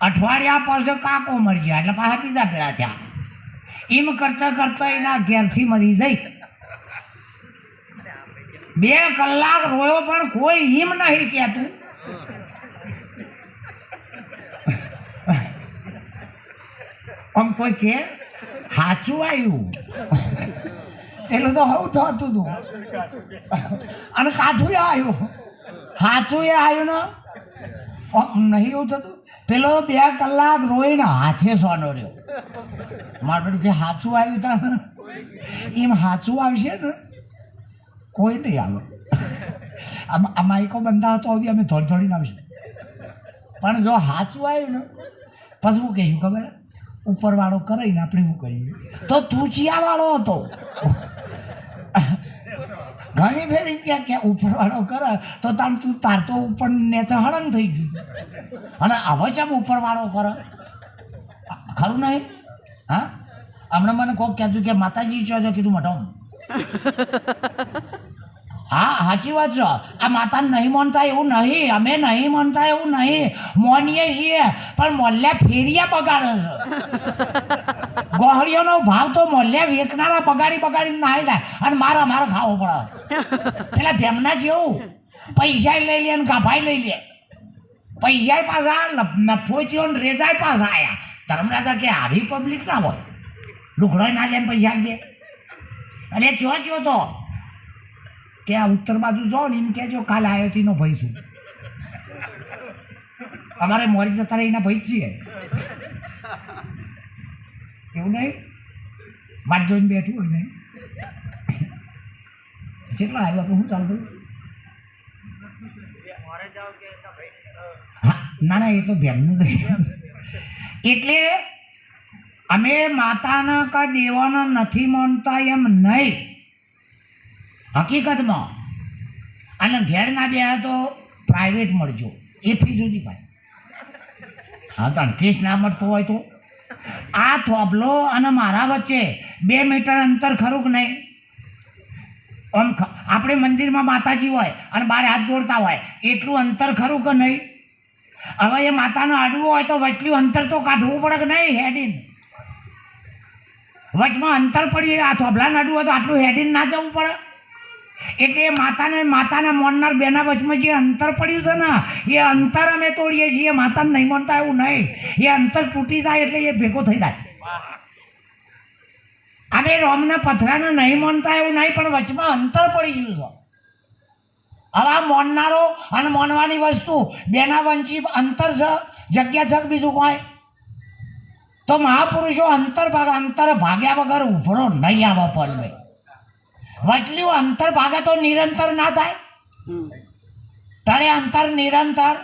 અઠવાડિયા પછી કાકો મરી ગયા એટલે પાછા બીજા ભેળા થયા. એમ કરતા કરતા એના ઘેરથી મરી જઈ. 2 કલાક રોયો પણ કોઈ હિમ નહીં કહેતું. આમ કોઈ કે સાચું આવ્યું એટલું તો હવું થતું હતું, અને કાઠું આવ્યું, સાચું એ આવ્યું ને નહીં એવું થતું. પેલો 2 કલાક રોઈને હાથે સોનો રહ્યો. મારું બેટું કે સાચું આવ્યું તા એમ સાચું આવશે ને કોઈ નહીં આવે. આ માઇકો બંધા હતો અમે થોડી થોડીને આવશે, પણ જો સાચું આવ્યું ને પછી શું કહીશું ખબર, ઉપરવાળો કરાવીને આપણે શું કરીએ તો તું ચિયાવાળો હતો. ઘણી ફેર એમ કે ઉપરવાળો કરે તો તાર તો ઉપર નેચે હળંગ થઈ ગયું, અને હવે ચમ ઉપરવાળો કરે ખરું નહીં. હા હમણાં મને કોક કહેતું કે માતાજી છો તો કીધું મટાવું. હા સાચી વાત છે. આ માતાને નહીં માનતા એવું નહીં, અમે નહીં માનતા એવું નહીં, માનીએ છીએ પણ મોલ્યા ફેરિયા બગાડે છે. ગોહળીઓનો ભાવ તો મોલ્યા વેચનારા બગાડીને નાહી જાય, અને મારે ખાવો પડે. પેલા ભેમના જેવું પૈસા લઈ લે ને ગાભાઈ લઈ લે, પૈસા પાછા નફો થયો ને રેજાય પાછા આવ્યા. ધર્મરાજા કે આવી પબ્લિક ના હોય, લુકડો ના લે પૈસા દે. અરે ચો તો કે આ ઉત્તર બાજુ જાઓ ને એમ કહેજો કાલે આવ્યો તેનો ભાઈ છું. અમારે મોરી જતા એના ભાઈ છીએ એવું નહીં. બાર જોઈને બેઠું હોય નહીં કેટલા આવ્યો આપણે શું ચાલતું. હા ના એ તો બેનનું નહીં. એટલે અમે માતાના કા દેવાના નથી માનતા એમ નહીં હકીકતમાં. અને ઘેર ના બે તો પ્રાઇવેટ મળજો, એ ફી જુદી ભાઈ. હા તો કેસ ના મળતો હોય તો આ થોભલો અને મારા વચ્ચે 2 મીટર અંતર ખરું કે નહીં. આમ આપણે મંદિરમાં માતાજી હોય અને બાર હાથ જોડતા હોય એટલું અંતર ખરું કે નહીં. હવે એ માતાનું આડવું હોય તો વચલું અંતર તો કાઢવું પડે કે નહીં. હેડીન વચમાં અંતર પડી, આ થોભલાને અડવું હોય તો આટલું હેડીન ના જવું પડે. એટલે માતાને મોનનાર બેના વચમાં જે અંતર પડ્યું છે ને એ અંતર અમે તોડીએ છીએ. માતાને નહીં માનતા એવું નહીં, એ અંતર તૂટી જાય એટલે એ ભેગો થઈ જાય. અમે રોમને પથરાને નહીં માનતા એવું નહીં, પણ વચમાં અંતર પડી ગયું છે. હવે આ મોનનારો અને મોનવાની વસ્તુ બેના વંચી અંતર છે, જગ્યા છે બીજું કોઈ. તો મહાપુરુષો અંતર ભાગ્યા વગર ઉભરો નહીં આવે પડે. વચલ્યું અંતર ભાગે તો નિરંતર ના થાય. તળે અંતર નિરંતર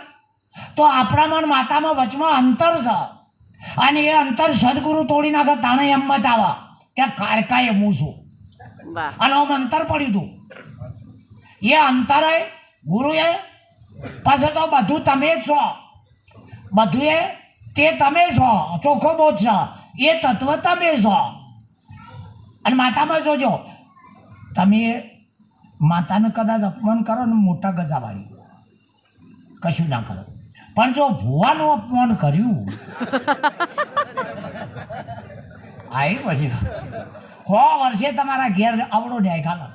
તો આપણામાં માતામાં વચમાં અંતર છે, અને એ અંતર સદગુરુ તોડી નાખે તાણે હિંમત આવે કે કારકાએ હું છું. અને આમ અંતર પડ્યું હતું એ અંતરે ગુરુએ પાસે તો બધું તમે જ છો, બધું એ તે તમે છો, ચોખ્ખો બોધ છે એ તત્વ તમે છો. અને માતામાં જોજો તમે માતાને કદાચ અપમાન કરો ને મોટા ગજાવાળી કશું ના કરો, પણ જો ભુવાનું અપમાન કર્યું આવી પછી 100 વર્ષે તમારા ઘેર આવડો ન્યાય ખાલો.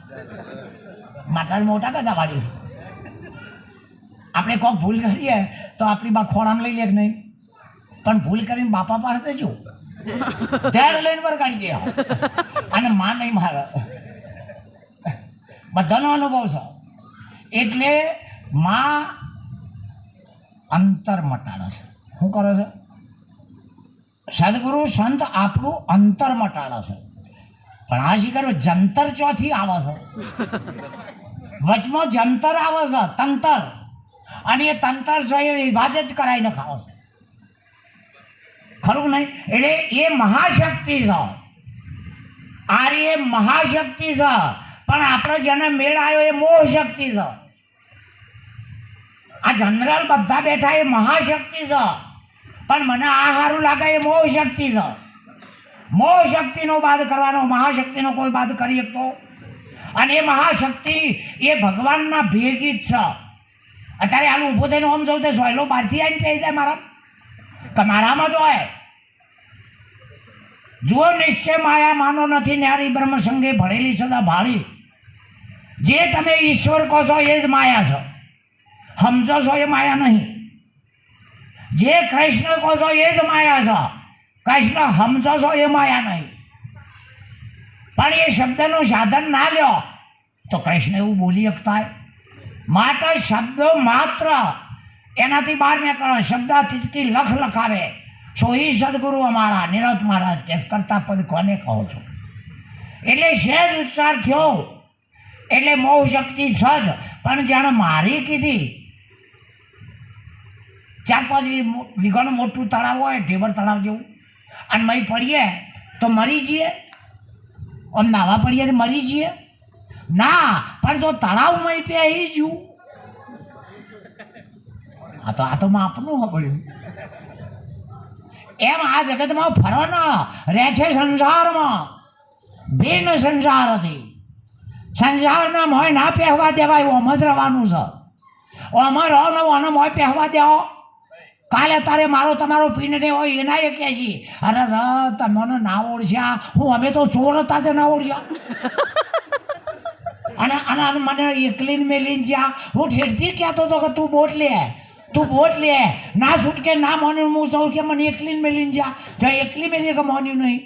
માતા મોટા ગજાવાળી. આપણે કોઈ ભૂલ કરીએ તો આપણી બા ખોળામાં લઈ લે કે નહીં, પણ ભૂલ કરીને બાપા પાસે દેજો ત્યારે લઈને વરગાડી દે, અને માં નહીં મારે. બધાનો અનુભવ છે. એટલે માં અંતર મટાડે છે. શું કરે છે? સદગુરુ સંત આપણું અંતર મટાડે છે. પણ આ શીખર જંતર ચોથી આવે છે, વચમાં જંતર આવે છે, તંતર, અને એ તંતર છે એ વિભાજિત કરાવીને ખાવ છે. ખરું નહીં? એટલે એ મહાશક્તિ છે. આ એ મહાશક્તિ છે. પણ આપણે જેને મેળ આવ્યો એ મોહ શક્તિ છે. આ જનરલ બધા બેઠા એ મહાશક્તિ છે, પણ મને આ સારું લાગે એ મોહ શક્તિ છે. મોહ શક્તિનો બાદ કરવાનો, મહાશક્તિનો કોઈ બાદ કરી શકતો. અને એ મહાશક્તિ એ ભગવાનના ભેગી જ છે. અત્યારે હાલ ઊભો થઈને આમ જવું તે સોયલો બહારથી આવીને કહી જાય મારા તમારામાં જ હોય. જુઓ, નિશ્ચય માયા માનો નથી ન્યારી બ્રહ્મ સંગે ભળેલી સદા ભાળી. જે તમે ઈશ્વર કહો છો એ જ માયા છો, સમજો છો એ માયા નહીં. જે કૃષ્ણ કહો છો એ જ માયા છો, કૃષ્ણ સમજો છો એ માયા નહીં. પણ એ શબ્દનું સાધન ના લ્યો તો કૃષ્ણ એવું બોલી શકતા. માટે શબ્દો માત્ર એનાથી બહાર નીકળો. શબ્દ તિજકી લખ લખાવે સોહી સદગુરુ અમારા નિરત મહારાજ કે કરતા પદ કોને કહો છો. એટલે સહેજ ઉચ્ચાર થયો એટલે મોહ શક્તિ સદ. પણ જાણે મારી કીધી 4-5 વીઘાનું મોટું તળાવ હોય, ઢેબર તળાવ જેવું, અને મય પડીએ તો મરી જઈએ. આમ નાવા પડીએ તો મરી જઈએ ના, પણ જો તળાવમાં પહેરી જયું આ તો માપનું પડ્યું. એમ આ જગતમાં ફરો ને રહે છે સંસારમાં, ભિન્ન સંસાર હતી. સંસારના મોય ના પહેવા દેવાય, ઓમ જ રહેવાનું છે. ઓમાં રહો ને ઓને મોય પહેવા દેવો. કાલે તારે મારો તમારો પીંડને હોય એના એ કહે છે, અરે ર તમને ના ઓળખ્યા, હું અમે તો ચોર હતા તે ના ઓળખ્યા. અને મને એકલીને મેલીને જ્યાં હું ઠેરથી કહેતો હતો કે તું બોટ લે ના છૂટકે ના મોન્યું. હું સૌ કે મને એકલીને મેલીને જ્યાં જો એકલી મેલી કે મોન્યું નહીં.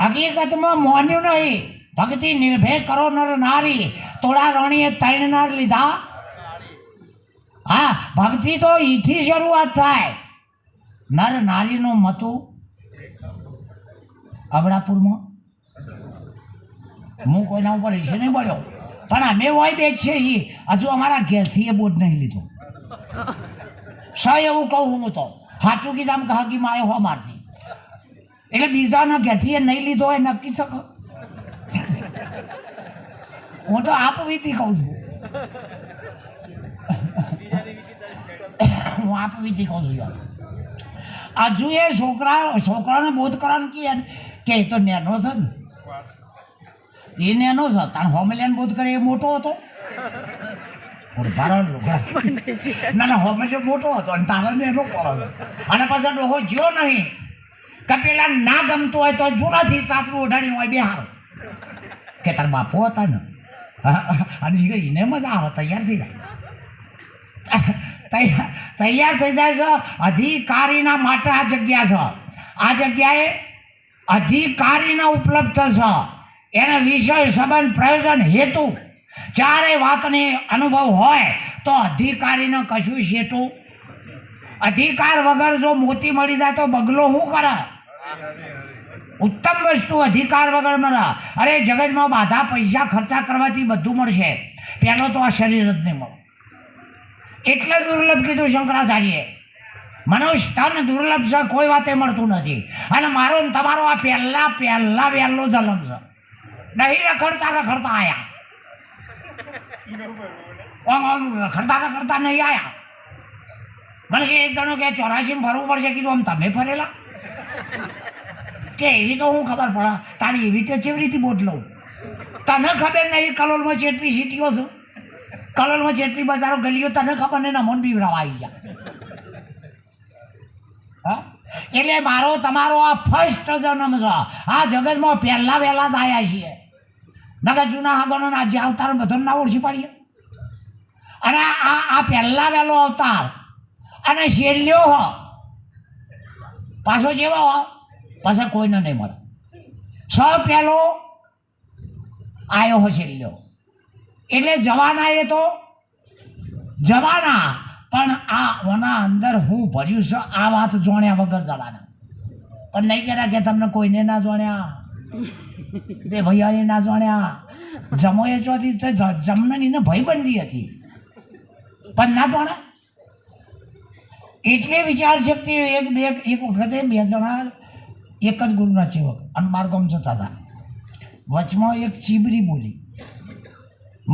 હકીકતમાં મોન્યું નહીં. ભક્તિ નિર્ભય કરો નર નારી, તોડા રણીએ 3 નર લીધા. હા, ભક્તિ તો ઈથી શરૂઆત થાય. નર નારીનું મતું અબડાપુરમાં હું કોઈના ઉપર ઈશે નહીં બોલ્યો, પણ અમે હોય બેસીએ છીએ. હજુ અમારા ઘેરથી એ બોધ નહીં લીધો. એવું કહું હું તો સાચું કીધું આમ કહી માયો હો મારતી. એટલે બીજાના ઘેરથી એ નહીં લીધો હોય નક્કી શકો. હું તો આપવીતી કહું છું. હું આપવીતી કહું છું. હજુ એ છોકરાને બોધ કરવાનું કે એ તો નેનો છે ને, એ નેનો છે. તાણ હોમેલિયાને બોધ કરે એ મોટો હતો. ના હોમેલિયો મોટો હતો અને તારા નેનો પડો. અને પાછા ડોહો જ્યો નહીં કે પેલા ના ગમતું હોય તો જોરાથી ચાકરું ઓઢાડીને હોય બેહારો કે તારા બાપો હતા ને. અને એને મજા આવે, તૈયાર થઈ જાય. તૈયાર થઈ જાય છે. અધિકારીના માટે આ જગ્યા છે. આ જગ્યાએ અધિકારીના ઉપલબ્ધ છે. એને વિષય સંબંધ પ્રયોજન હેતુ ચારે વાતની અનુભવ હોય તો અધિકારીને કશું શેઠું. અધિકાર વગર જો મોતી મળી જાય તો બગલો શું કરે? ઉત્તમ વસ્તુ અધિકાર વગર મળે. અરે જગતમાં બાધા પૈસા ખર્ચા કરવાથી બધું મળશે, પહેલો તો આ શરીર જ નહીં મળે. એટલે દુર્લભ કીધું શંકરાચાર્યે. મનુષ્ય તન દુર્લભ છે, કોઈ વાતે મળતું નથી. અને મારો ને તમારો આ પહેલા વહેલો જન્મ છે. નહીં રખડતા આયા, રખડતા નહીં આયા. મને કે એક જણો કે 84 ફરવું પડશે. કીધું આમ તમે ફરેલા કે એવી તો હું ખબર પડે તારી એવી રીતે કેવી રીતે બોટ લઉં? તને ખબર નહીં કલોલમાં જેટલી સિટીઓ છે, કલોલમાં જેટલી બજારો ગલીઓ તને ખબર નહીં. નમોન બીવરાવા આવી ગયા. હા, એટલે મારો તમારો આ ફર્સ્ટ જન્મ છે. આ જગતમાં પહેલા વહેલા જ આવ્યા છીએ. નગર જૂના આગળનો આજે અવતાર બધો ના ઓળખી પાડીએ. અને આ પહેલા વહેલો અવતાર અને છેલ્લો હો પાછો જેવો હો પાછા કોઈને નહીં મળે. પહેલો આવ્યો હો છેલ્લો. એટલે જવાના એ તો જવાના, પણ આ ઓના અંદર હું ભર્યું છે આ વાત જોણ્યા વગર જવાના. પણ નહીં કહેતા કે તમને કોઈને ના જોણ્યા, બે ભૈયાને ના જોણ્યા. જમો એ ચોથી તો જમનાની ને ભાઈબંધી હતી પણ ના જોણા. એટલે વિચાર શક્તિ એક વખતે 2 જણા એક જ ગુરુના સેવક અને 12 ગામ જતા હતા. વચમાં એક ચીબરી બોલી.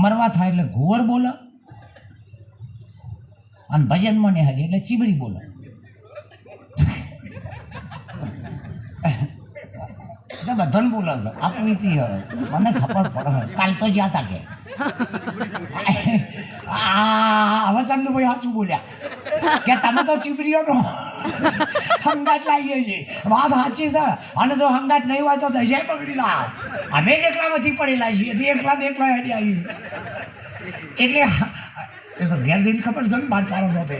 મરવા થાય એટલે ઘુવડ બોલે, અને ભજનમાં ને હારી એટલે ચીબરી બોલે. બધાને બોલે છે આપણું ઇતિહાસ મને ખબર પડે. કાલ તો જ્યાં તા કે હવે ચંદુભાઈ સાચું બોલ્યા કે તમે તો ચીબરીઓનો હંગાટ લાવીએ છીએ. વાત સાચી છે. અને જો હંગાટ નહીં હોય તો દશાય બગડી લા. અમે જ એકલામાંથી પડેલા છીએ, એકલા હેડી આવી. એટલે એ તો ઘેર જઈને ખબર છે ને બાદ પાડો નહોતે.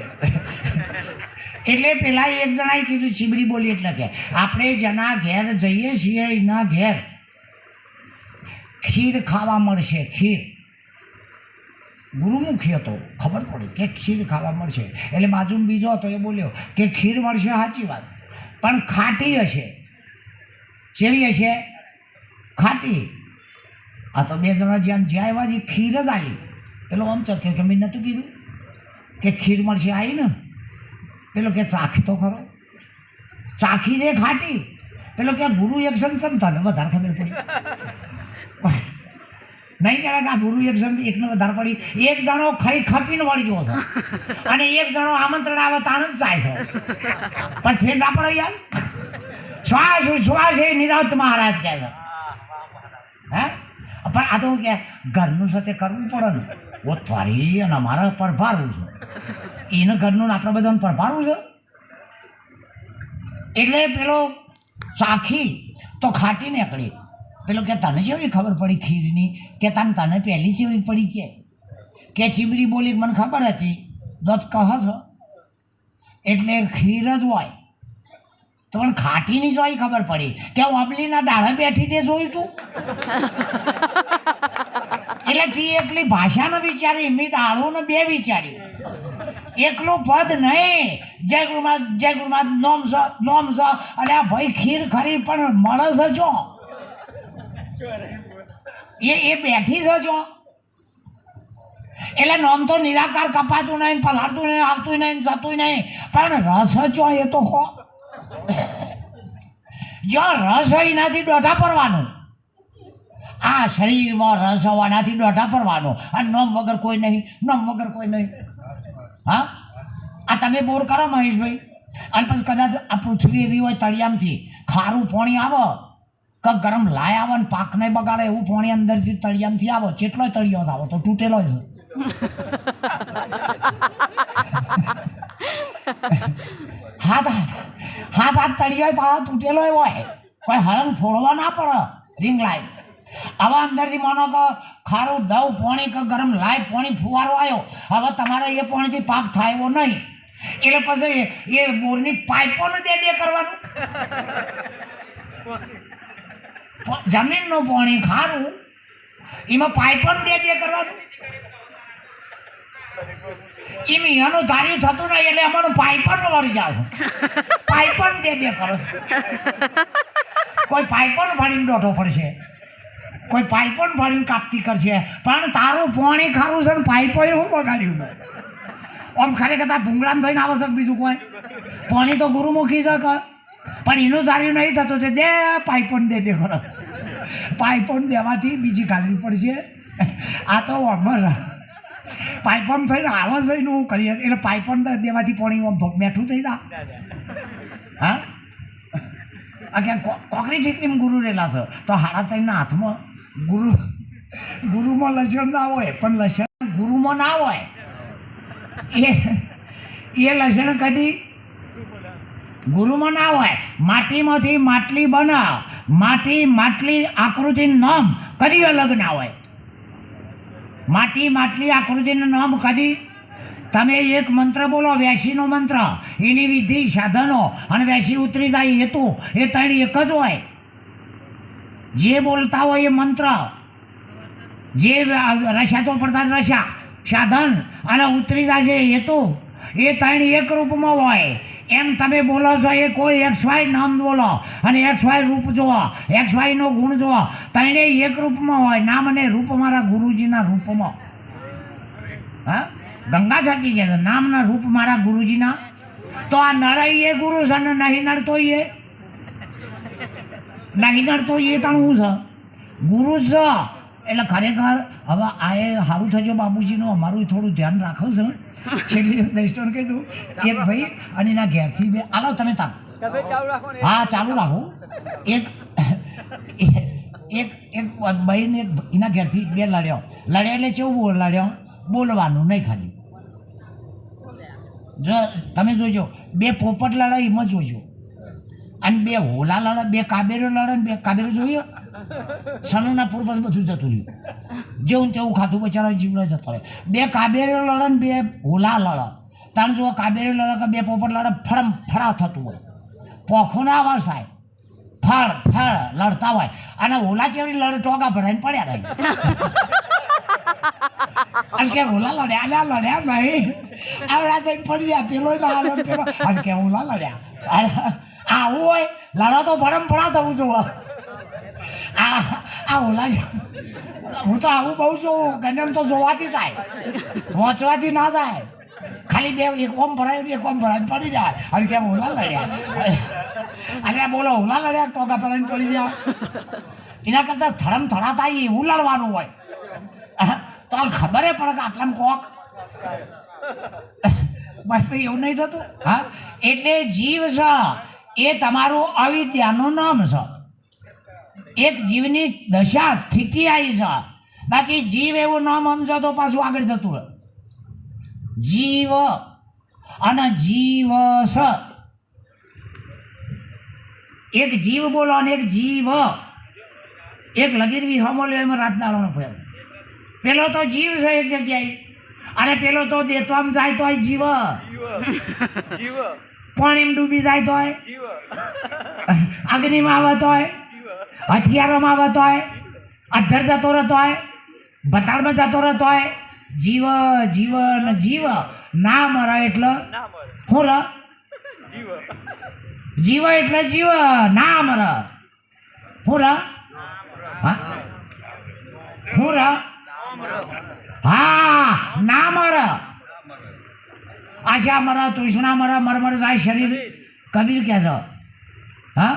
એટલે પેલા એક જણાએ કીધું ચીબરી બોલી એટલે કે આપણે જેના ઘેર જઈએ છીએ એના ઘેર ખીર ખાવા મળશે. ખીર ગુરુમુખી હતો, ખબર પડી કે ખીર ખાવા મળશે. એટલે બાજુમાં બીજો હતો એ બોલ્યો કે ખીર મળશે, સાચી વાત, પણ ખાટી હશે. કેવી હશે? ખાટી. આ તો બે જણા જ્યાં આવ્યા છે ખીર જ આવી. પેલો આમ ચકે કે મેં નહોતું કીધું કે ખીર મળશે, આવી ને. પેલો કે ચાખી તો ખરો, ચાખી દે ખાટી. પેલો કે ગુરુ એક સંતમ તને વધારે ખબર પડી નહીં કરે કે આ ગુરુ એક સંત એકને વધારે પડી. એક જણો ખાઈ ખપીને વળી ગયો હતો અને એક જણો આમંત્રણ આવે તાણ જ જાય છે, પણ ફેર ના પડે યાર. શ્વાસ એ નિરંત મહારાજ કહે છે. હે પણ આ તો કે ઘરનું સાથે કરવું પડે ને. ઓ તારી અને અમારા પર ભારવું છે, એને ઘરનું આપણે બધાને પરભારવું છે. એટલે પેલો ચાખી તો ખાટી નીકળી. પેલો કે તને જેવી ખબર પડી ખીરની? કે તને પહેલી ચીવરી પડી? કે ચીબરી બોલી મને ખબર હતી, દત્ત કહે છો એટલે ખીર જ હોય. તો પણ ખાટીની જોઈ ખબર પડી કે ઓબલીના ડાળે બેઠી તે જોયું તું. એટલે તી એકલી ભાષાનો વિચારી, મેં ડાળું બે વિચાર્યું. એકલું પદ નહીં, જય ગુરુમાં નોમ છ. અને આ ભાઈ ખીર ખરી પણ મળે છે જો એ બેઠી છે જો. એટલે નોમ તો નિરાકાર કપાતું નહીં, પલાળતું નહીં, આવતું નહીં, જતું નહીં, પણ રસ જો એ તો ખો. જો રસ હોય એનાથી દોઢા પરવાનું. આ શરીરમાં રસ હોવાનાથી દોઢા પરવાનું. અને નોમ વગર કોઈ નહીં, નોમ વગર કોઈ નહીં. હા, આ તમે બોર કરો મહેશભાઈ, અને પછી કદાચ આ પૃથ્વી એવી હોય તળિયામથી ખારું પાણી આવે કે ગરમ લાય આવે ને પાક નહીં બગાડે એવું પાણી અંદરથી તળિયામથી આવો, કેટલોય તળિયો આવો તો તૂટેલો છે. હાથ તળિયો પાછો તૂટેલો હોય, કોઈ હરણ ફોડવા ના પડે. રિંગ લાઈટ હવે અંદરથી માનો કે ખારું દવ પાણી કે ગરમ લાય પાણી ફુવારો આવ્યો, હવે તમારે એ પાણીથી પાક થાય એવો નહીં. એટલે પછી એ બોરની પાઇપોને દે કરવાનું. જમીનનું પાણી ખારું, એમાં પાઇપોને દે કરવાનું. એમ એનું ધાર્યું થતું નહીં એટલે અમારું પાઇપન વળી જાય છે. પાઇપન દે કરો. કોઈ પાઇપન ભરીને દોઢો પડશે, કોઈ પાઇપોન ભરીને કાપતી કરશે, પણ તારું પાણી ખારું છે ને પાઇપો એવું બગાડ્યું છે. આમ ખરેખર ભૂંગળામાં થઈને આવે છે બીજું કોઈ પાણી તો ગુરુમુખી છે પણ એનું ધાર્યું નહીં થતું તે દે પાઇપોન દે કરો. પાઇપોન દેવાથી બીજી કાઢવી પડશે. આ તો અમર પાઇપોન થઈને આવે છે એનું હું કરીએ. એટલે પાઇપોન દેવાથી પાણી મેઠું થઈ જા. હા, આ ક્યાં કોકરી ઠીકની ગુરુ રહેલા છે તો હાડા ત્રણના હાથમાં ગુરુમાં લક્ષણ ના હોય, પણ લક્ષણ ગુરુમાં ના હોય. એ લક્ષણ કદી ગુરુમાં ના હોય. માટીમાંથી માટલી બનાવ, માટલી આકૃતિનું નામ કદી અલગ ના હોય. માટલી આકૃતિનું નામ કદી તમે એક મંત્ર બોલો, વેસીનો મંત્ર, એની વિધિ સાધનો અને વેસી ઉતરી જાય હેતુ એ ત્રણ એક જ હોય. જે બોલતા હોય એ મંત્ર, જે રસા ચોપડતા રસા સાધન અને ઉતરી જાય છે હેતુ એ ત્રણ એક રૂપમાં હોય. એમ તમે બોલો છો એ કોઈ XY નામ બોલો અને XY રૂપ જુઓ, XY નો ગુણ જુઓ, ત્રણે એક રૂપમાં હોય. નામ અને રૂપ મારા ગુરુજીના રૂપમાં. હા, ગંગા સાચી છે, નામના રૂપ મારા ગુરુજીના. તો આ નળાઈ એ ગુરુ છે ને નહીં નડતો એ તાણું છે. ગુરુ છે એટલે ખરેખર હવે આ એ સારું થજો બાબુજીનું અમારું થોડું ધ્યાન રાખો છો છેલ્લી દર્શન કીધું કે ભાઈ અને એના ઘેરથી બે આલો તમે તાર હા ચાલુ રાખો એક એક એક બહેન એક એના ઘેરથી બે લડ્યો એટલે કેવું લડ્યો બોલવાનું નહીં ખાલી જો તમે જોજો બે પોપટ લડે એમાં જોજો અને બે હોલા લડે બે કાબેરો લડે ને બે કાબેરો જોઈએ સનુના પૂર્વજ બધું જતું રહ્યું જેવું તેવું ખાતું બચારા જીવડે જતો રહે બે કાબેરો લડે ને બે હોલા લડે તાણ જો કાબેરો લડે કે બે પોપટ લડે ફળમ ફળા થતું હોય પોખો ના અવાજ થાય ફળ ફળ લડતા હોય અને હોલા ચેવડી લડે ટોકા ભરાઈને પડ્યા રહે અને કે હોલા લડ્યા નહીં આવડા તો પડી ગયા પેલો પેલો અને કે હોલા લડ્યા આવું હોય લડો તો ફળમ ફળા થવું જોવે આ ઓલા હું તો આવું બહુ છું ગણમ તો જોવાથી થાય વાંચવાથી ના થાય ખાલી બે એક ઓમ ભરાય પડી જાય અને કેમ ઓલા લડ્યા અને બોલો ઓલા લડ્યા ટોકા ભરાઈને પડી જાય એના કરતાં થડમ થડા થાય એવું લડવાનું હોય તો ખબર પડે કે આટલામાં કોક બસ તો એવું નહીં થતું હા એટલે જીવ છે એ તમારું અવિદ્યાનું નામ છે એક જીવની દશા સ્થિતિ આવી છે બાકી જીવ એવું નામ સમજો તો પાછું આગળ જતું રહે જીવ અને જીવ છે એક જીવ બોલો અને એક જીવ એક લગીરવી હમો લે એમાં રાત દાડોનો ફેર પેલો તો જીવ છે એક જગ્યાએ અને પેલો તો દેતવામાં જાય તો જીવ પાણીમાં ડૂબી જાય તો અગ્નિમાં આવે તો હથિયારોમાં આવતો હોય અધર જતો રહેતો હોય બતાડમાં જતો રહેતો હોય જીવ જીવ ને જીવ ના મરે એટલે હું ર જીવ એટલે જીવ ના મરે હું ર હું ર હા ના મરે આશા મરે તૃષ્ણા મરે મરમર જાય શરીર કબીર કહે છે હા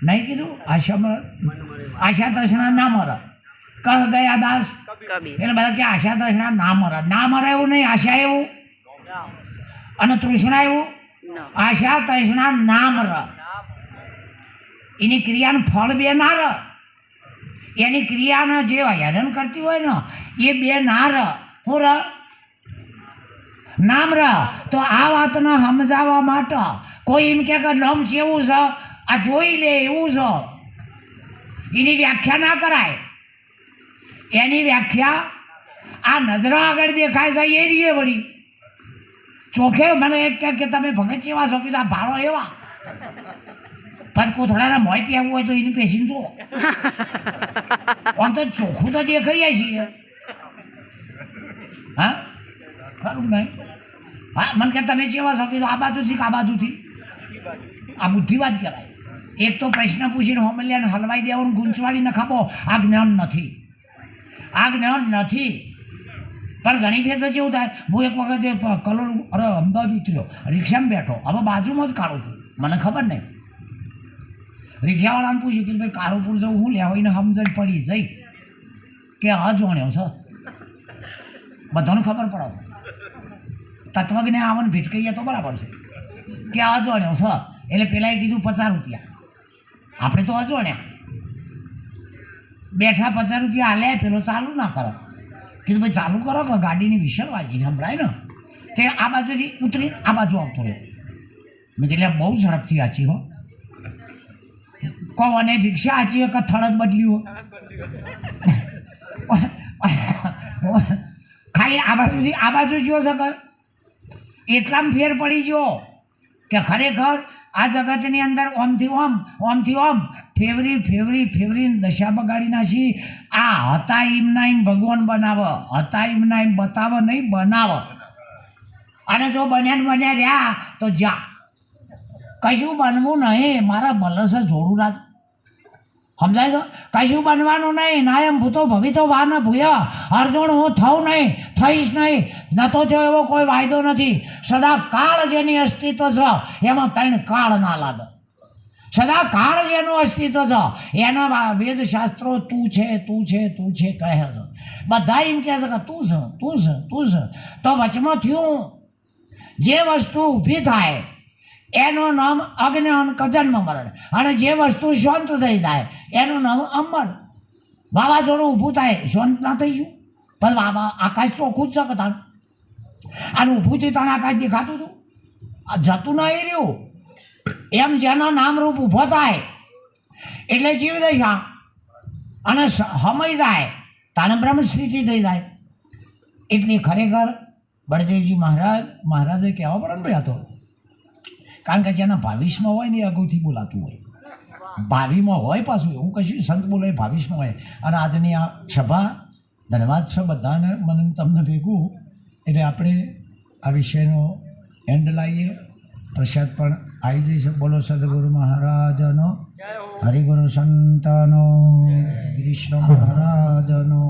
નહીં કીધું આશા તૃષ્ણા ના મરે કહ ગયા દાસ એટલે બધા કે આશા તૃષ્ણા ના મરે એવું નહીં આશા એવું અને તૃષ્ણા એવું આશા તૃષ્ણા ના મરે એની ક્રિયાનું ફળ બે ના રહે એની ક્રિયાને જે હેરાન કરતી હોય ને એ બે ના રહે હું રહે નામ રહે તો આ વાતને સમજાવવા માટે કોઈ એમ કે નામ જેવું છે આ જોઈ લે એવું છે એની વ્યાખ્યા ના કરાય એની વ્યાખ્યા આ નજરો આગળ દેખાય છે એ રીએ વળી ચોખે મને એક કે તમે ભગત જેવા છો કીધું આ ભાડો એવા પછી કોથળાના મોય પીવું હોય તો એની પેશી જુઓ આમ તો ચોખ્ખું તો દેખાઈએ છીએ હા ખરું નહીં હા મને કે તમે જેવા છો કીધું આ બાજુથી કે આ બાજુથી આ બુદ્ધિવાદ કહેવાય એક તો પ્રશ્ન પૂછીને હોમલ્યાને હલવાઈ દેવાનું ગૂંચવાડીને ખાપો આ જ્ઞાન નથી પણ ઘણી ફેર તો કેવું થાય હું એક વખત કલોલ અમદાવાદ ઉતર્યો રિક્ષામાં બેઠો હવે બાજુમાં જ કાળું છું મને ખબર નહીં રિક્ષાવાળાને પૂછ્યું કે ભાઈ કાળુપુર જવું હું લેવા એને સમજણ પડી જઈ કે અજાણ્યો છે બધાને ખબર પડે તત્વજ્ઞાન આવવાનું ભેટ કહીએ તો બરાબર છે કે અજાણ્યો છે એટલે પેલાએ કીધું 50 રૂપિયા આપણે તો અજાણ્યા બેઠા 50 રૂપિયા હાલે પેલો ચાલુ ના કરો કીધું ભાઈ ચાલુ કરો કે ગાડીની વિશલ વાગી સંભળાય ને તે આ બાજુથી ઉતરી આ બાજુ આવતો રહ્યો મેં એટલે બહુ ઝડપથી આચી હો કહો અને રિક્ષા આચી કે થડ જ બદલ્યું ખાલી આ બાજુ જોયો છે કે એટલામાં ફેર પડી ગયો કે ખરેખર આ જગતની અંદર ઓમથી ઓમ ફેવરી દશા બગાડી નાખી આ હતા એમના એમ ભગવાન બનાવે હતા એમના એમ બતાવે નહીં બનાવે અને જો બન્યા રહ્યા તો જા કશું બનવું નહીં મારા બલસ જોડું રાજ સમજાય તો કશું બનવાનું નહીં ના એમ ભૂતો ભવિતો વા ન ભૂયા અર્જુન હું થઉં નહીં થઈશ નહીં નતો થયો એવો કોઈ વાયદો નથી સદા કાળ જેની અસ્તિત્વ છે એમાં 3 કાળ ના લાગે સદા કાળ જેનું અસ્તિત્વ છે એના વેદશાસ્ત્રો તું છે તું છે તું છે કહે છે. બધા એમ કહે છે કે તું છે તું છે તું છે. તો વચમાં થયું જે વસ્તુ ઊભી થાય એનું નામ અગ્નિ જન્મ મરણ, અને જે વસ્તુ શાંત થઈ જાય એનું નામ અમર. વાવાઝોડું ઊભું થાય શાંત ના થઈ ગયું, પણ આકાશ ચોખ્ખું જ છે કે તાણ, અને ઊભું થયું તાણ આકાશ દેખાતું હતું, આ જતું નહીં રહ્યું. એમ જેનો નામરૂપ ઊભો થાય એટલે જીવદશા, અને સમય જાય તાને બ્રહ્મ સ્થિતિ થઈ જાય. એટલે ખરેખર બળદેવજી મહારાજે કહેવા પડે ને ભાઈ આ તો, કારણ કે જેના ભાવિશમાં હોય ને એ અગાઉથી બોલાતું હોય, ભાવિમાં હોય પાછું એવું કશું સંત બોલે ભાવિશમાં હોય. અને આજની આ સભા ધન્યવાદ છે બધાને, મને તમને ભેગું, એટલે આપણે આ વિષયનો એન્ડ લાવીએ. પ્રસાદ પણ આવી જઈશું. બોલો સદગુરુ મહારાજનો, હરિગુરુ સંતનો, કૃષ્ણ મહારાજનો.